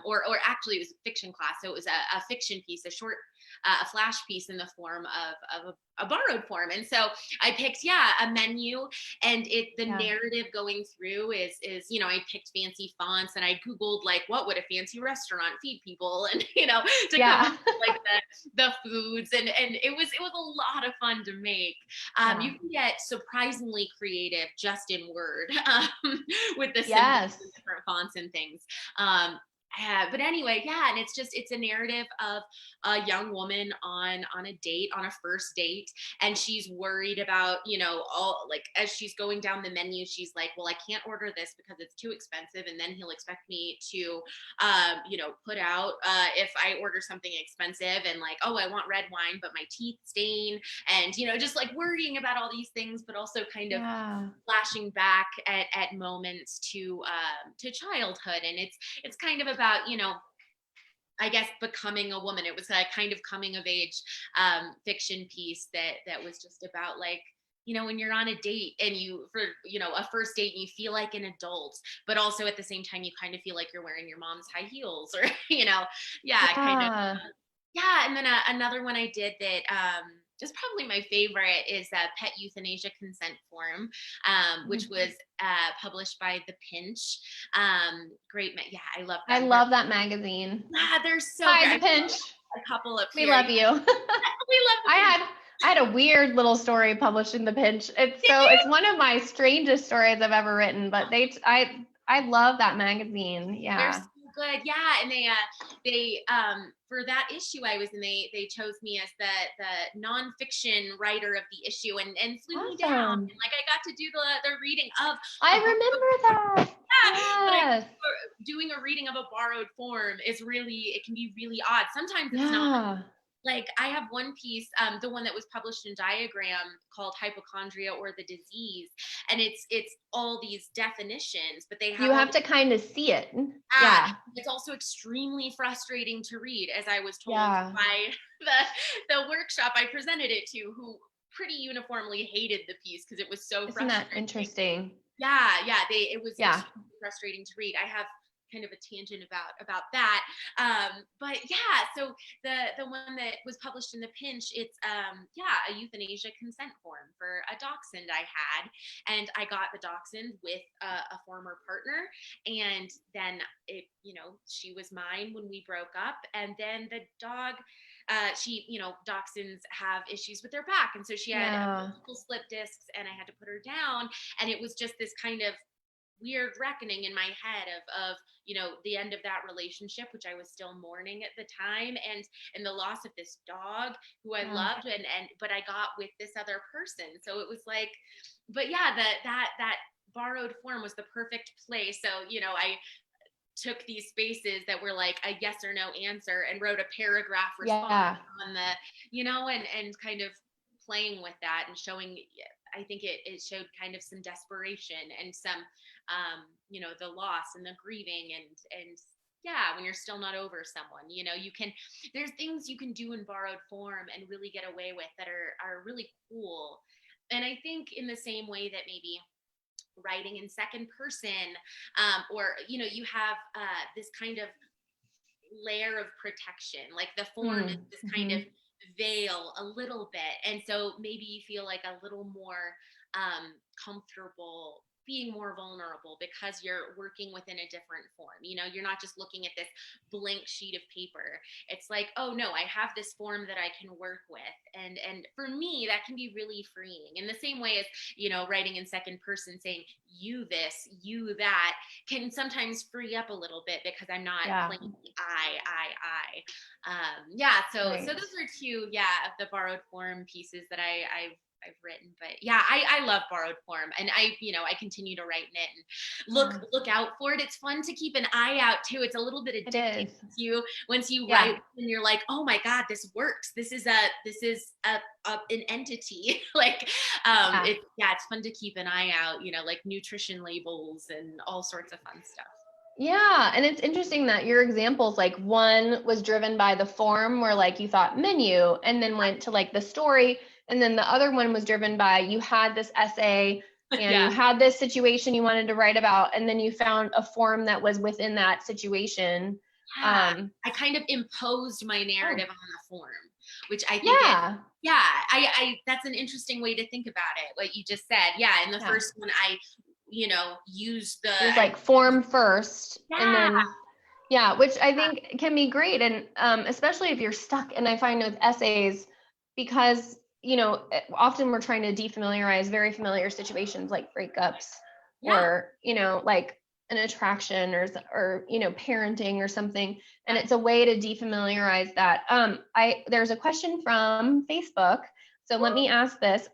or actually it was a fiction class. So it was a fiction piece, a short, a flash piece in the form of a borrowed form. And so I picked, a menu, and the narrative going through is, I picked fancy fonts, and I Googled like, what would a fancy restaurant feed people? And, to come up with like the foods, and it was a lot of fun to make. You can get surprisingly creative just in Word, with the symbols and different fonts and things. But anyway, and it's a narrative of a young woman on a first date, and she's worried about, all, like, as she's going down the menu, she's like, well, I can't order this because it's too expensive, and then he'll expect me to, put out, if I order something expensive, and like, oh, I want red wine, but my teeth stain, and, just like worrying about all these things, but also kind of flashing back at moments to childhood. And it's kind of about, I guess, becoming a woman. It was a kind of coming of age fiction piece that was just about, like, when you're on a date and a first date, and you feel like an adult, but also at the same time, you kind of feel like you're wearing your mom's high heels, or, kind of. And then another one I did that is probably my favorite is Pet Euthanasia Consent Form, which was published by The Pinch. Great. I love that. I love that magazine. They're so Hi, good. The Pinch. A couple of We love you. We love I had a weird little story published in The Pinch. It's one of my strangest stories I've ever written, but I love that magazine. Yeah. They're so good. And they for that issue I was in, they chose me as the nonfiction writer of the issue, and flew me down, and like I got to do the reading of. I remember that. Yes. Doing a reading of a borrowed form it can be really odd. Sometimes it's not. Like, I have one piece, the one that was published in Diagram, called Hypochondria or the Disease, and it's all these definitions, but you have to kind of see it. It's also extremely frustrating to read, as I was told by the workshop I presented it to, who pretty uniformly hated the piece because it was so frustrating. Isn't that interesting? It was frustrating to read. I have kind of a tangent about that, but so the one that was published in The Pinch, it's a euthanasia consent form for a dachshund I had, and I got the dachshund with a former partner, and then she was mine when we broke up, and then the dog, dachshunds have issues with their back, and so she had multiple slip discs, and I had to put her down, and it was just this kind of weird reckoning in my head of the end of that relationship, which I was still mourning at the time, and the loss of this dog who I loved, but I got with this other person. So it was like, but that borrowed form was the perfect place. So I took these spaces that were like a yes or no answer and wrote a paragraph response on the, and kind of playing with that and showing, I think it showed kind of some desperation and some, the loss and the grieving, and when you're still not over someone, there's things you can do in borrowed form and really get away with that are really cool. And I think in the same way that maybe writing in second person, or, you have this kind of layer of protection, like the form is this kind of veil a little bit, and so maybe you feel like a little more comfortable being more vulnerable because you're working within a different form. You know, you're not just looking at this blank sheet of paper. It's like, oh no, I have this form that I can work with. And for me, that can be really freeing. In the same way as, you know, writing in second person, saying you this, you that, can sometimes free up a little bit because I'm not playing the I. So Right. those are two, of the borrowed form pieces that I've written. But yeah, I love borrowed form, and I continue to write in it and look out for it. It's fun to keep an eye out too. It's a little bit addicting once you write and you're like, oh my God, this works. This is an entity. Like it's fun to keep an eye out, you know, like nutrition labels and all sorts of fun stuff. Yeah. And it's interesting that your examples, like one was driven by the form where like you thought menu and then went to like the story. And then the other one was driven by you had this essay and you had this situation you wanted to write about, and then you found a form that was within that situation. I kind of imposed my narrative on the form, which I think I that's an interesting way to think about it. What you just said. Yeah. In the first one, I use it was like form first and then which I think can be great. And especially if you're stuck, and I find with essays, because you know, often we're trying to defamiliarize very familiar situations like breakups or, you know, like an attraction or, you know, parenting or something. And it's a way to defamiliarize that. There's a question from Facebook. So let me ask this.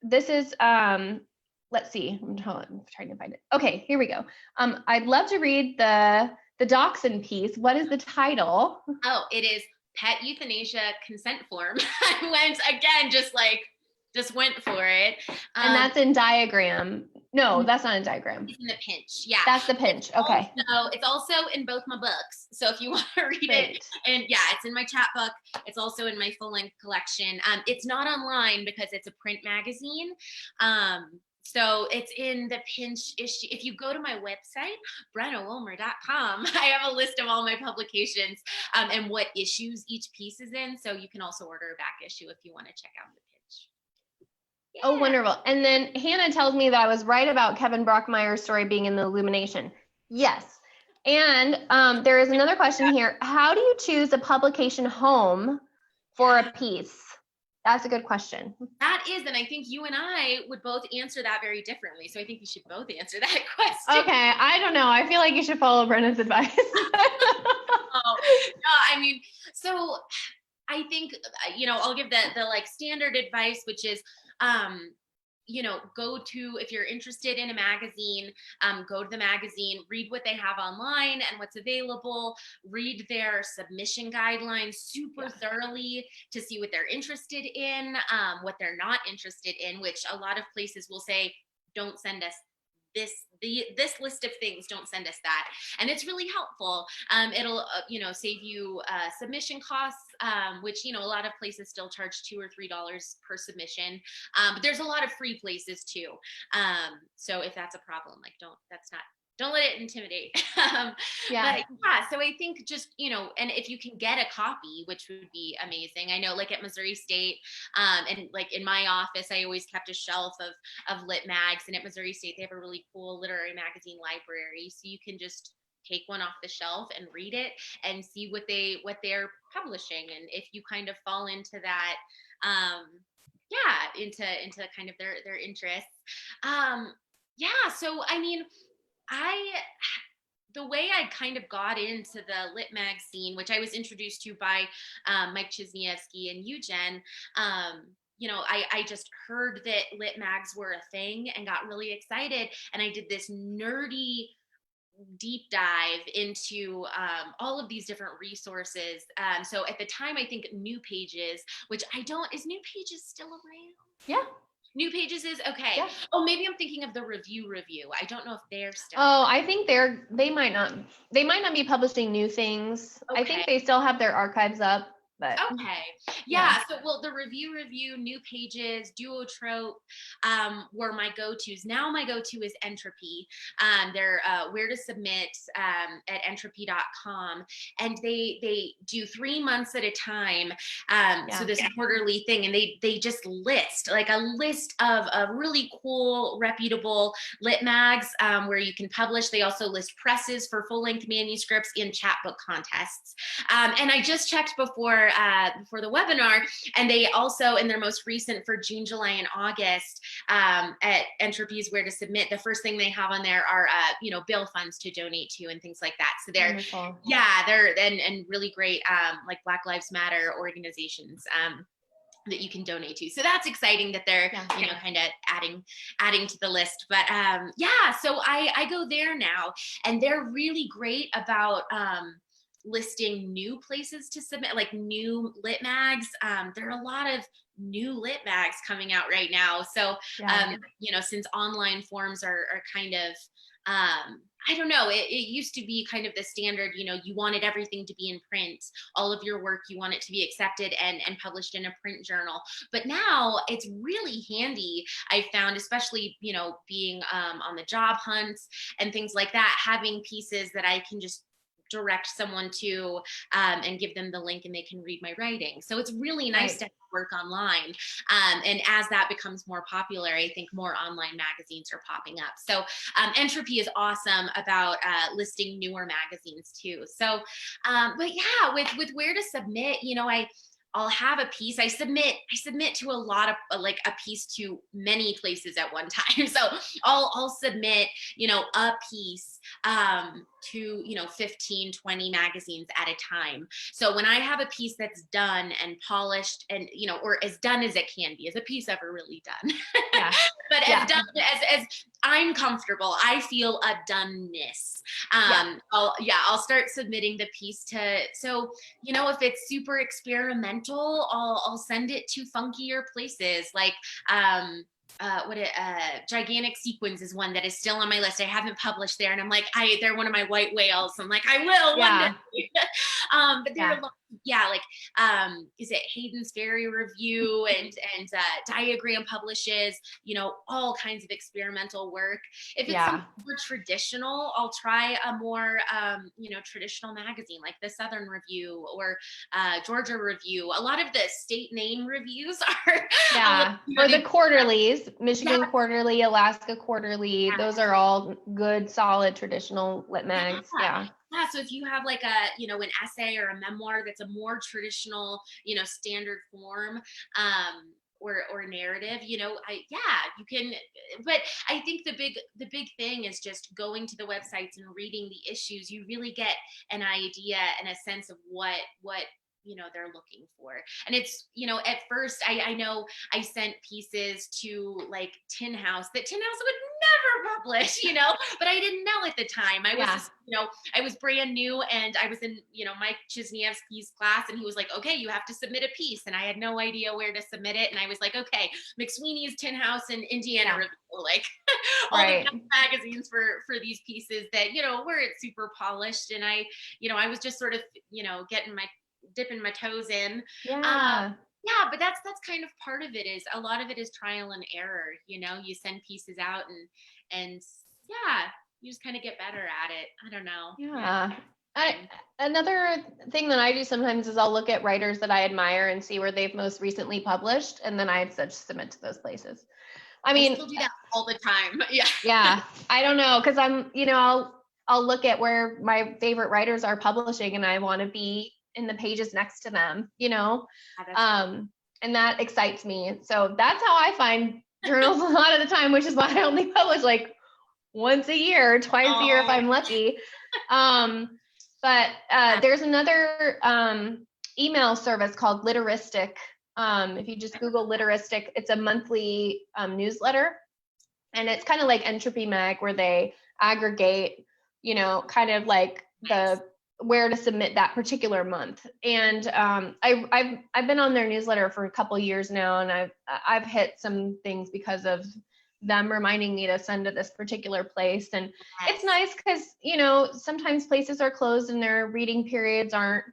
This is, let's see, I'm trying to find it. Okay, here we go. I'd love to read the dachshund piece. What is the title? Oh, it is Pet Euthanasia Consent Form. I went again, just went for it. And that's in diagram. No, that's not in diagram. It's in the pinch. Yeah. That's the pinch. Okay. It's also in both my books. So if you want to read it, and it's in my chapbook. It's also in my full length collection. It's not online because it's a print magazine. So it's in the pinch issue. If you go to my website, brennawomer.com, I have a list of all my publications and what issues each piece is in. So you can also order a back issue if you want to check out the pinch. Yeah. Oh, wonderful. And then Hannah tells me that I was right about Kevin Brockmeyer's story being in the Illumination. Yes. And there is another question here. How do you choose a publication home for a piece? That's a good question. That is, and I think you and I would both answer that very differently. So I think you should both answer that question. Okay, I don't know. I feel like you should follow Brenna's advice. I mean, so I think, I'll give the like standard advice, which is, go to, if you're interested in a magazine, go to the magazine, read what they have online and what's available, read their submission guidelines super thoroughly to see what they're interested in, what they're not interested in, which a lot of places will say, don't send us this list of things, don't send us that. And it's really helpful. It'll, save you submission costs, which, a lot of places still charge $2 or $3 per submission. But there's a lot of free places too. So if that's a problem, like don't let it intimidate. So I think just, and if you can get a copy, which would be amazing. I know like at Missouri State, and like in my office, I always kept a shelf of lit mags, and at Missouri State, they have a really cool literary magazine library. So you can just take one off the shelf and read it and see what they're publishing. And if you kind of fall into that, into kind of their interests. So, I mean, the way I kind of got into the lit mag scene, which I was introduced to by Mike Chizniewski and Eugen, I just heard that lit mags were a thing and got really excited. And I did this nerdy deep dive into all of these different resources. So at the time, I think New Pages, is New Pages still around? Yeah. New Pages is okay. Yeah. Oh, maybe I'm thinking of the review. I don't know if they're still. Oh, I think they might not be publishing new things. Okay. I think they still have their archives up, but Okay. Yeah. So, well, the review, New Pages, Duotrope were my go-tos. Now my go-to is Entropy. They're where to submit at entropy.com. And they do 3 months at a time. So this quarterly thing, and they just list like a list of really cool, reputable lit mags where you can publish. They also list presses for full-length manuscripts in chapbook contests. And I just checked before the webinar, and they also, in their most recent for June, July, and August at Entropy's Where to Submit, the first thing they have on there are bill funds to donate to and things like that. So they're wonderful. they're and really great like Black Lives Matter organizations that you can donate to. So that's exciting that they're kind of adding to the list. But so I go there now, and they're really great about listing new places to submit, like new lit mags. There are a lot of new lit mags coming out right now. So, since online forms are kind of, I don't know, it used to be kind of the standard, you wanted everything to be in print, all of your work, you want it to be accepted and published in a print journal. But now it's really handy, I found, especially, being on the job hunts and things like that, having pieces that I can just direct someone to and give them the link, and they can read my writing. So it's really nice to work online. And as that becomes more popular, I think more online magazines are popping up. So Entropy is awesome about listing newer magazines too. So, but yeah, with where to submit, I'll have a piece. I submit to a lot of a piece to many places at one time. So I'll submit, a piece to 15, 20 magazines at a time. So when I have a piece that's done and polished and or as done as it can be, is a piece ever really done? But as done as I'm comfortable, I feel a doneness. I'll start submitting the piece to, so if it's super experimental, I'll send it to funkier places, like Gigantic Sequins is one that is still on my list. I haven't published there, and I'm like, they're one of my white whales. I'm like, I will one day. But there are a lot, is it Hayden's Fairy Review and Diagram publishes, all kinds of experimental work. If it's something more traditional, I'll try a more, traditional magazine like the Southern Review or Georgia Review. A lot of the state name reviews are or the quarterlies, Michigan Quarterly, Alaska Quarterly. Those are all good, solid, traditional lit mags. So if you have like an essay or a memoir that's a more traditional, standard form, or narrative, you can, but I think the big thing is just going to the websites and reading the issues. You really get an idea and a sense of what they're looking for. And it's, at first I know I sent pieces to like Tin House that Tin House would never publish, but I didn't know at the time. I was just, I was brand new, and I was in, Mike Chiznievsky's class, and he was like, okay, you have to submit a piece. And I had no idea where to submit it. And I was like, okay, McSweeney's Tin House and Indiana Review, like all the magazines for these pieces that, weren't super polished. And I was just sort of, dipping my toes in. But that's kind of part of it. Is a lot of it is trial and error. You send pieces out and you just kind of get better at it. I don't know. Another thing that I do sometimes is I'll look at writers that I admire and see where they've most recently published, and then I submit to those places. I still do that all the time. I don't know, because I'm, I'll look at where my favorite writers are publishing, and I want to be in the pages next to them, and that excites me. So that's how I find journals a lot of the time, which is why I only publish like once a year, twice a year if I'm lucky. But there's another email service called Literistic. If you just Google Literistic, it's a monthly newsletter, and it's kind of like Entropy Mag, where they aggregate, kind of like the where to submit that particular month. And I've been on their newsletter for a couple of years now, and I've hit some things because of them reminding me to send to this particular place. And it's nice because, sometimes places are closed and their reading periods aren't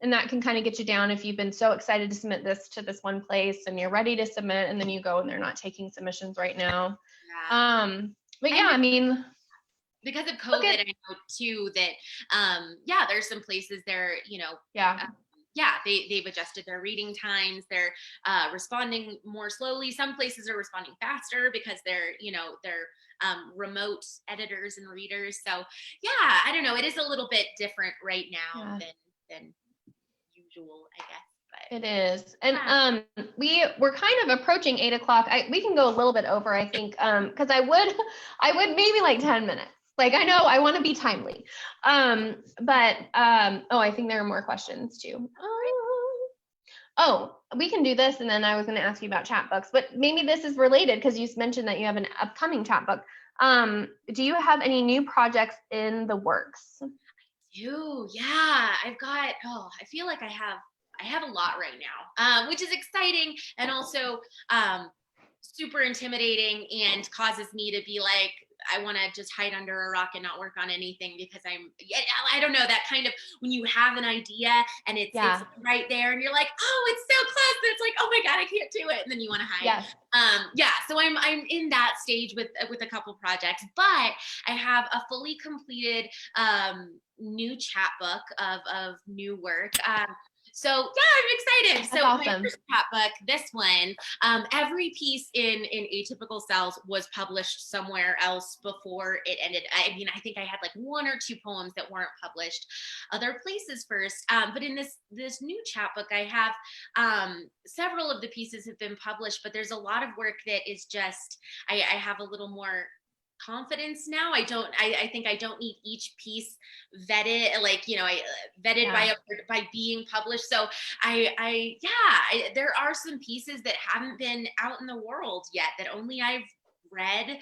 And that can kind of get you down if you've been so excited to submit this to this one place and you're ready to submit, and then you go and they're not taking submissions right now. Yeah. But yeah, I mean, because of COVID, I know too that there's some places there, they've adjusted their reading times. They're responding more slowly. Some places are responding faster because they're remote editors and readers. So yeah, I don't know. It is a little bit different right now than usual, I guess. But it is. And we're kind of approaching 8 o'clock. We can go a little bit over, I think, because I would maybe like 10 minutes. Like, I know I want to be timely. I think there are more questions too. We can do this. And then I was going to ask you about chapbooks, but maybe this is related because you mentioned that you have an upcoming chapbook. Do you have any new projects in the works? I do. Yeah, I've got, I feel like I have a lot right now, which is exciting and also super intimidating and causes me to be like, I want to just hide under a rock and not work on anything because I don't know, that kind of, when you have an idea and it's right there and you're like, oh, it's so close. And it's like, oh my God, I can't do it. And then you want to hide. So I'm in that stage with a couple projects, but I have a fully completed new chapbook of new work. So yeah, I'm excited. That's awesome. My first chapbook, this one, every piece in Atypical Cells was published somewhere else before it ended. I mean, I think I had like 1 or 2 poems that weren't published other places first. But in this new chapbook, I have several of the pieces have been published, but there's a lot of work that is just, I have a little more confidence now. I think I don't need each piece vetted, by being published. So there are some pieces that haven't been out in the world yet that only I've read,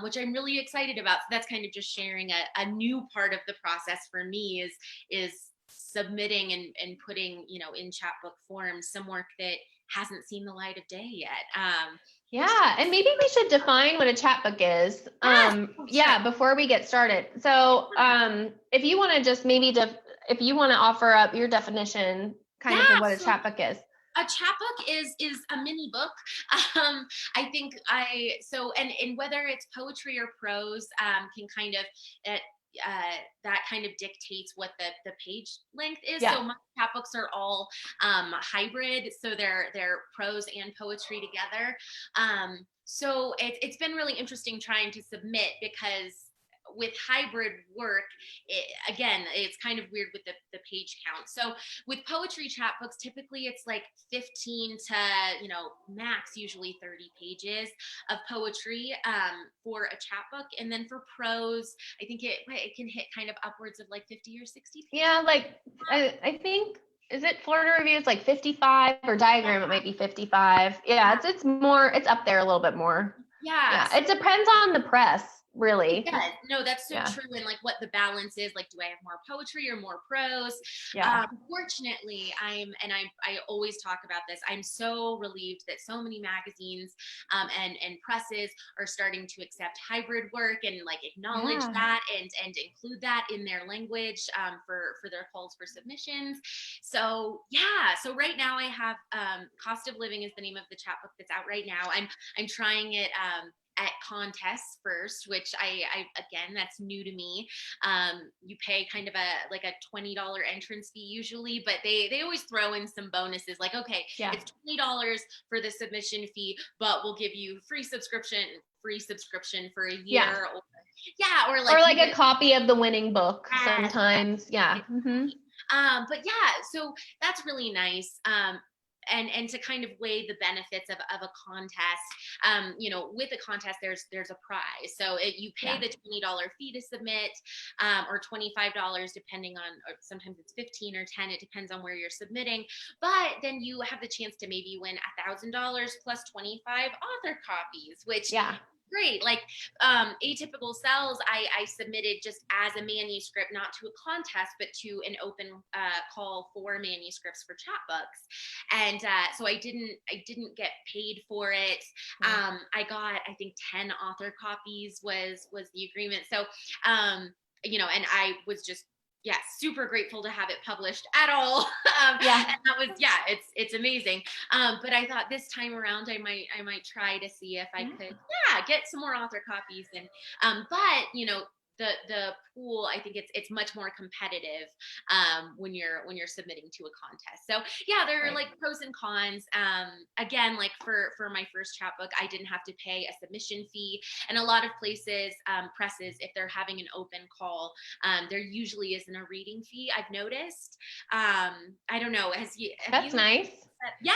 which I'm really excited about. So that's kind of just sharing a new part of the process for me is submitting and putting, in chapbook form some work that hasn't seen the light of day yet. And maybe we should define what a chapbook is. Before we get started. So if you want to just if you want to offer up your definition kind of of what a chapbook is. A chapbook is a mini book. I think and whether it's poetry or prose can kind of that kind of dictates what the page length is. So my chapbooks are all hybrid, so they're prose and poetry together. So it's been really interesting trying to submit because with hybrid work, it's kind of weird with the page count. So with poetry chapbooks, typically it's like 15 to, max usually 30 pages of poetry for a chapbook. And then for prose, I think it can hit kind of upwards of like 50 or 60 pages. Yeah, like I think, is it Florida Review? It's like 55, or Diagram, it might be 55. Yeah, it's more, it's up there a little bit more. Yeah, it depends on the press. Really? Yeah, no, that's so true. And like what the balance is, like, do I have more poetry or more prose? Fortunately, I always talk about this. I'm so relieved that so many magazines and presses are starting to accept hybrid work and like acknowledge that and include that in their language for their calls for submissions. So so right now I have Cost of Living is the name of the chapbook that's out right now. I'm trying it at contests first, which I again, that's new to me. You pay kind of a $20 entrance fee usually, but they always throw in some bonuses like, okay, it's $20 for the submission fee, but we'll give you free subscription for a year, or like a copy of the winning book sometimes. So that's really nice. And to kind of weigh the benefits of a contest, with a contest, there's a prize. So you pay the $20 fee to submit, or $25 depending on, or sometimes it's 15 or 10. It depends on where you're submitting. But then you have the chance to maybe win $1,000 plus 25 author copies, which great. Like Atypical Cells, I submitted just as a manuscript, not to a contest, but to an open call for manuscripts for chapbooks. And so I didn't get paid for it. I got, I think 10 author copies was the agreement. So, and I was just yeah, super grateful to have it published at all. Yeah. And that was, it's amazing. But I thought this time around, I might try to see if I could, get some more author copies. And, but you know, the pool, I think it's much more competitive when you're submitting to a contest. So yeah, there are like pros and cons. Again, like for my first chapbook, I didn't have to pay a submission fee, and a lot of places, presses, if they're having an open call, there usually isn't a reading fee. I've noticed. I don't know. That's nice. Yeah.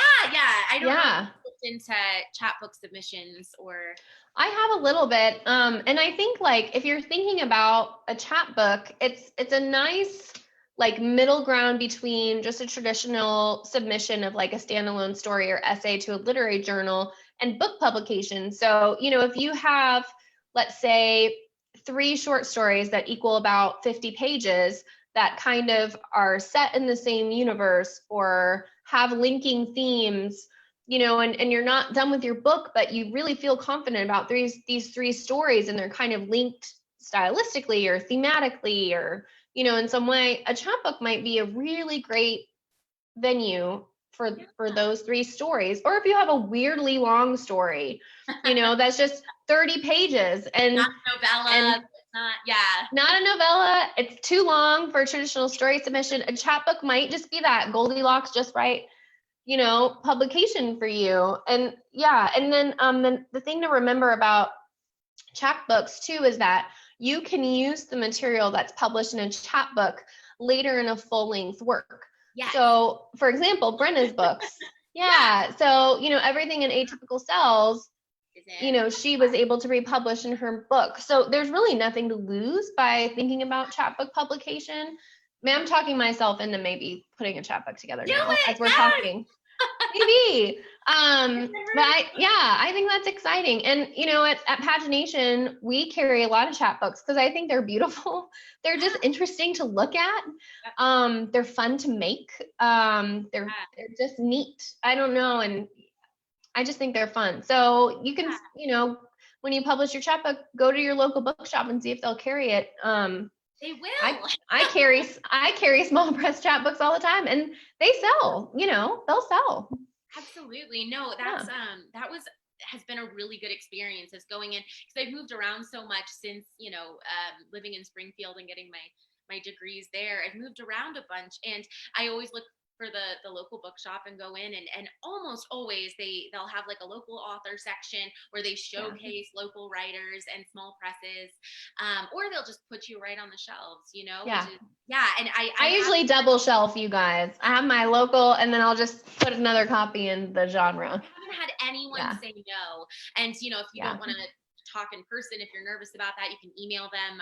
I don't know if Yeah. you looked into chapbook submissions or. I have a little bit. And I think like if you're thinking about a chapbook, it's a nice like middle ground between just a traditional submission of like a standalone story or essay to a literary journal and book publication. So, you know, if you have, let's say, 3 short stories that equal about 50 pages that kind of are set in the same universe or have linking themes, you know, and you're not done with your book, but you really feel confident about these 3 stories and they're kind of linked stylistically or thematically or, you know, in some way, a chapbook might be a really great venue for those 3 stories. Or if you have a weirdly long story, you know, that's just 30 pages and not a novella, and not a novella. It's too long for a traditional story submission. A chapbook might just be that Goldilocks just right, you know, publication for you. And yeah, and then the thing to remember about chapbooks too is that you can use the material that's published in a chapbook later in a full-length work. Yes. So for example, Brenna's books. Yeah. So, you know, everything in Atypical Cells, you know, she was able to republish in her book. So there's really nothing to lose by thinking about chapbook publication. I mean, I'm talking myself into maybe putting a chapbook together now as we're talking. Maybe. But I think that's exciting. And, you know, at Pagination, we carry a lot of chapbooks because I think they're beautiful. They're just interesting to look at. They're fun to make. They're just neat. I don't know. And I just think they're fun. So you can, you know, when you publish your chapbook, go to your local bookshop and see if they'll carry it. They will. I carry small press chapbooks all the time, and they sell. You know, they'll sell. Absolutely. No, that's has been a really good experience is going in because I've moved around so much since, you know, living in Springfield and getting my degrees there. I've moved around a bunch, and I always look for the local bookshop and go in and almost always they'll have like a local author section where they showcase local writers and small presses, or they'll just put you right on the shelves, you know. And I usually double shelf, you guys. I have my local and then I'll just put another copy in the genre. I haven't had anyone say no. And you know, if you don't want to talk in person, if you're nervous about that, you can email them.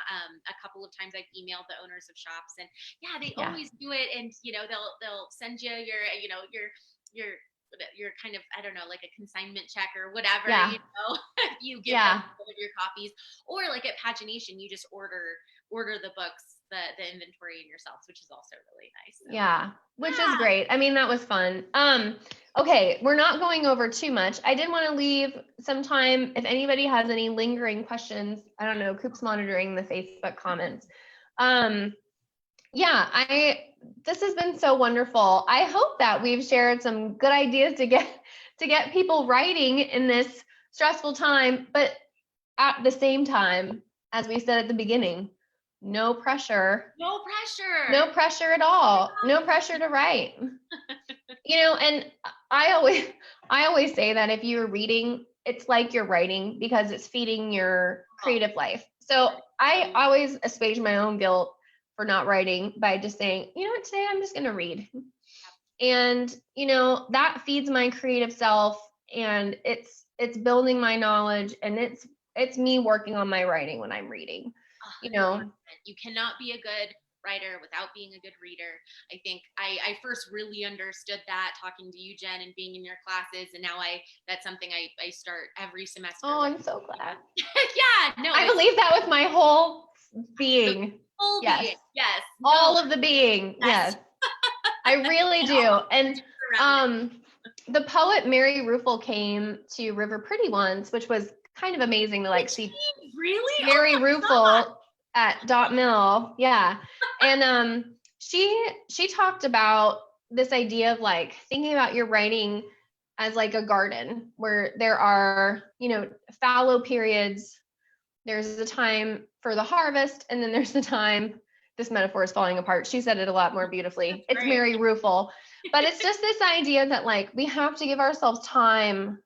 A couple of times I've emailed the owners of shops, and they always do it. And you know, they'll send you your, you know, your kind of, I don't know, like a consignment check or whatever, you know, you give them one of your copies, or like at Pagination, you just order the books, the inventory in yourselves, which is also really nice. So. Which is great. I mean, that was fun. Okay, we're not going over too much. I did want to leave some time if anybody has any lingering questions. I don't know, Coop's monitoring the Facebook comments. This has been so wonderful. I hope that we've shared some good ideas to get people writing in this stressful time, but at the same time, as we said at the beginning, no pressure. No pressure. No pressure at all. No pressure to write. You know, and I always say that if you're reading, it's like you're writing because it's feeding your creative life. So I always assuage my own guilt for not writing by just saying, you know what, today I'm just going to read. And, you know, that feeds my creative self, and it's building my knowledge, and it's me working on my writing when I'm reading. You know, you cannot be a good writer without being a good reader. I think I first really understood that talking to you, Jen, and being in your classes, and now that's something I start every semester. Oh, I'm so glad. I believe that with my whole being. Being. Yes. All of the being. Yes. I really do. And the poet Mary Ruffle came to River Pretty once, which was kind of amazing to see really Mary Ruffle at Dot Mill. Yeah. And she talked about this idea of like thinking about your writing as like a garden where there are, fallow periods. There's a time for the harvest, and then there's the time, this metaphor is falling apart. She said it a lot more beautifully. It's Mary Ruefle. But it's just this idea that like we have to give ourselves time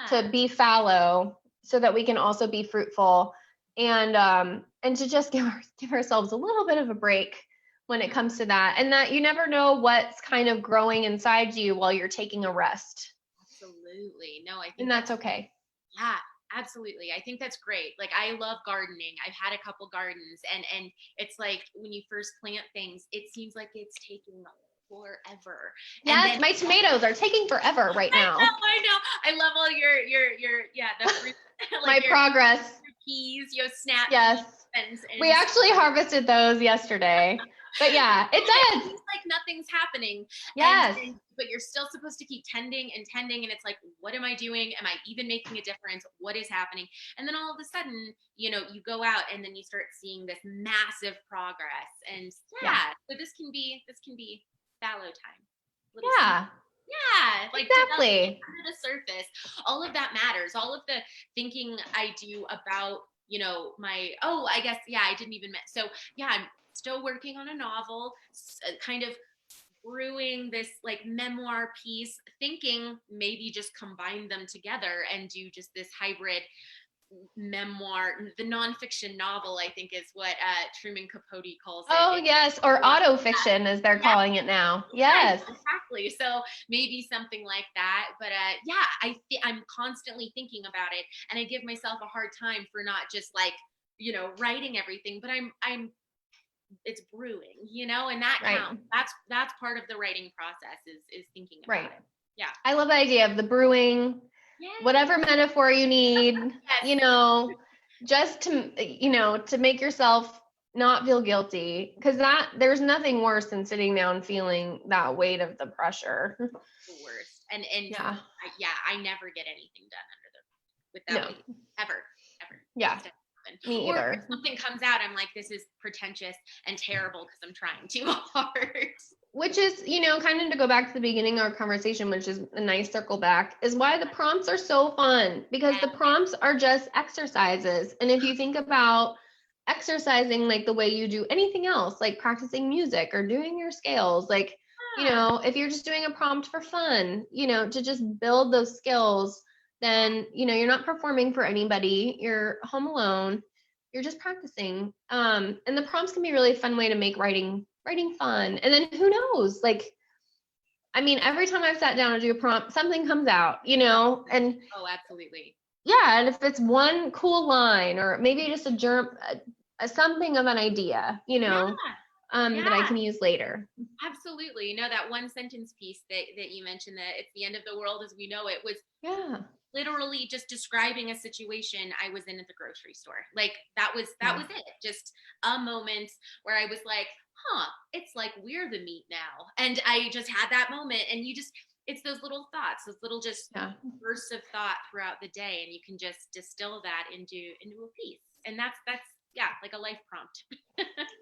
to be fallow so that we can also be fruitful, and to just give ourselves a little bit of a break when it comes to that, and that you never know what's kind of growing inside you while you're taking a rest. Absolutely. No, I think and that's okay. Yeah, absolutely. I think that's great. Like, I love gardening. I've had a couple gardens, and it's like when you first plant things, it seems like it's taking forever. Yes, my tomatoes are taking forever right now. I know. I love all your the fruit, like my progress. Your peas, snap. Yes. And we actually harvested those yesterday. But yeah, it does. It seems like nothing's happening. Yes. But you're still supposed to keep tending, and it's like, what am I doing? Am I even making a difference? What is happening? And then all of a sudden, you go out and then you start seeing this massive progress. And so this can be fallow time. Yeah. Yeah, like exactly. Under the surface, all of that matters. All of the thinking I do about, I guess, I didn't even so I'm still working on a novel, kind of brewing this like memoir piece, thinking maybe just combine them together and do just this hybrid memoir. The nonfiction novel, I think, is what Truman Capote calls it. Oh, yes, or autofiction as they're calling it now. Yes, exactly. So maybe something like that. But I'm constantly thinking about it, and I give myself a hard time for not just like writing everything, but I'm it's brewing, and that counts. That's part of the writing process is thinking about it. Yeah, I love the idea of the brewing. Yes. Whatever metaphor you need, yes. Just to make yourself not feel guilty, because there's nothing worse than sitting down feeling that weight of the pressure. The worst. And I never get anything done with that weight, ever. Yeah. Me either. Or if something comes out, I'm like, this is pretentious and terrible because I'm trying too hard. Which is, kind of to go back to the beginning of our conversation, which is a nice circle back, is why the prompts are so fun, because the prompts are just exercises. And if you think about exercising like the way you do anything else, like practicing music or doing your scales, like, if you're just doing a prompt for fun, to just build those skills, then, you're not performing for anybody. You're home alone. You're just practicing. And the prompts can be a really fun way to make writing fun. And then who knows, like, every time I've sat down to do a prompt, something comes out, and oh, absolutely. Yeah. And if it's one cool line, or maybe just something of an idea, that I can use later. Absolutely. That one sentence piece that you mentioned, that it's the end of the world as we know it, was literally just describing a situation I was in at the grocery store. Like that was it. Just a moment where I was like, it's like we're the meat now. And I just had that moment, and it's those little thoughts, those little just bursts of thought throughout the day, and you can just distill that into a piece. And that's like a life prompt.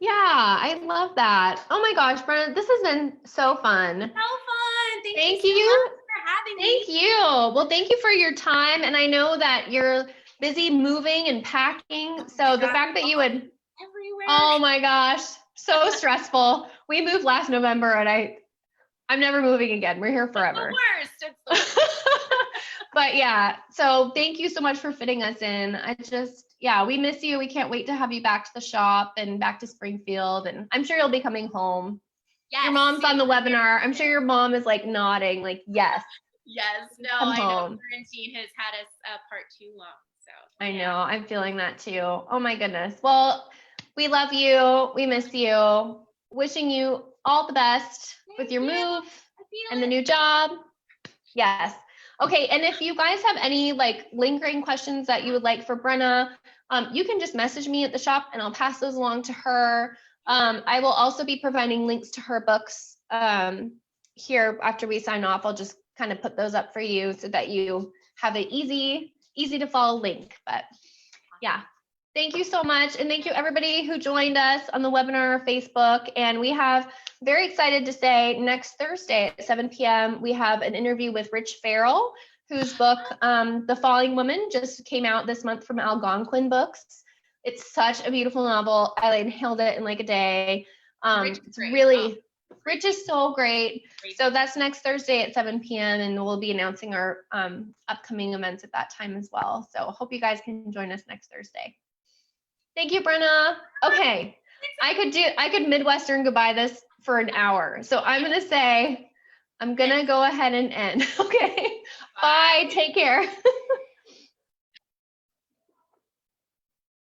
Yeah, I love that. Oh my gosh, Brenna, this has been so fun. So fun. Thank you you. So much for having me. Thank you. Well, thank you for your time. And I know that you're busy moving and packing. So the fact that you would everywhere. Oh my gosh, so stressful. We moved last November, and I'm never moving again. We're here forever. It's the worst. But yeah, so thank you so much for fitting us in. We miss you. We can't wait to have you back to the shop and back to Springfield. And I'm sure you'll be coming home. Yes. Your mom's on the webinar. I'm sure your mom is like nodding, like, yes. Yes. No, I know quarantine has had us apart too long. So I know. I'm feeling that too. Oh my goodness. Well, we love you. We miss you. Wishing you all the best with your move and the new job. Yes. Okay. And if you guys have any like lingering questions that you would like for Brenna, you can just message me at the shop, and I'll pass those along to her. I will also be providing links to her books here after we sign off. I'll just kind of put those up for you so that you have an easy to follow link. But yeah, Thank you so much. And thank you everybody who joined us on the webinar or Facebook. And we have very excited to say next Thursday at 7 p.m. we have an interview with Rich Farrell, whose book, The Falling Woman, just came out this month from Algonquin Books. It's such a beautiful novel. I inhaled it in like a day. It's really, Rich is so great. So that's next Thursday at 7 p.m. and we'll be announcing our upcoming events at that time as well. So hope you guys can join us next Thursday. Thank you, Brenna. Okay, I could Midwestern goodbye this for an hour. So I'm gonna go ahead and end. Okay, bye. Take care.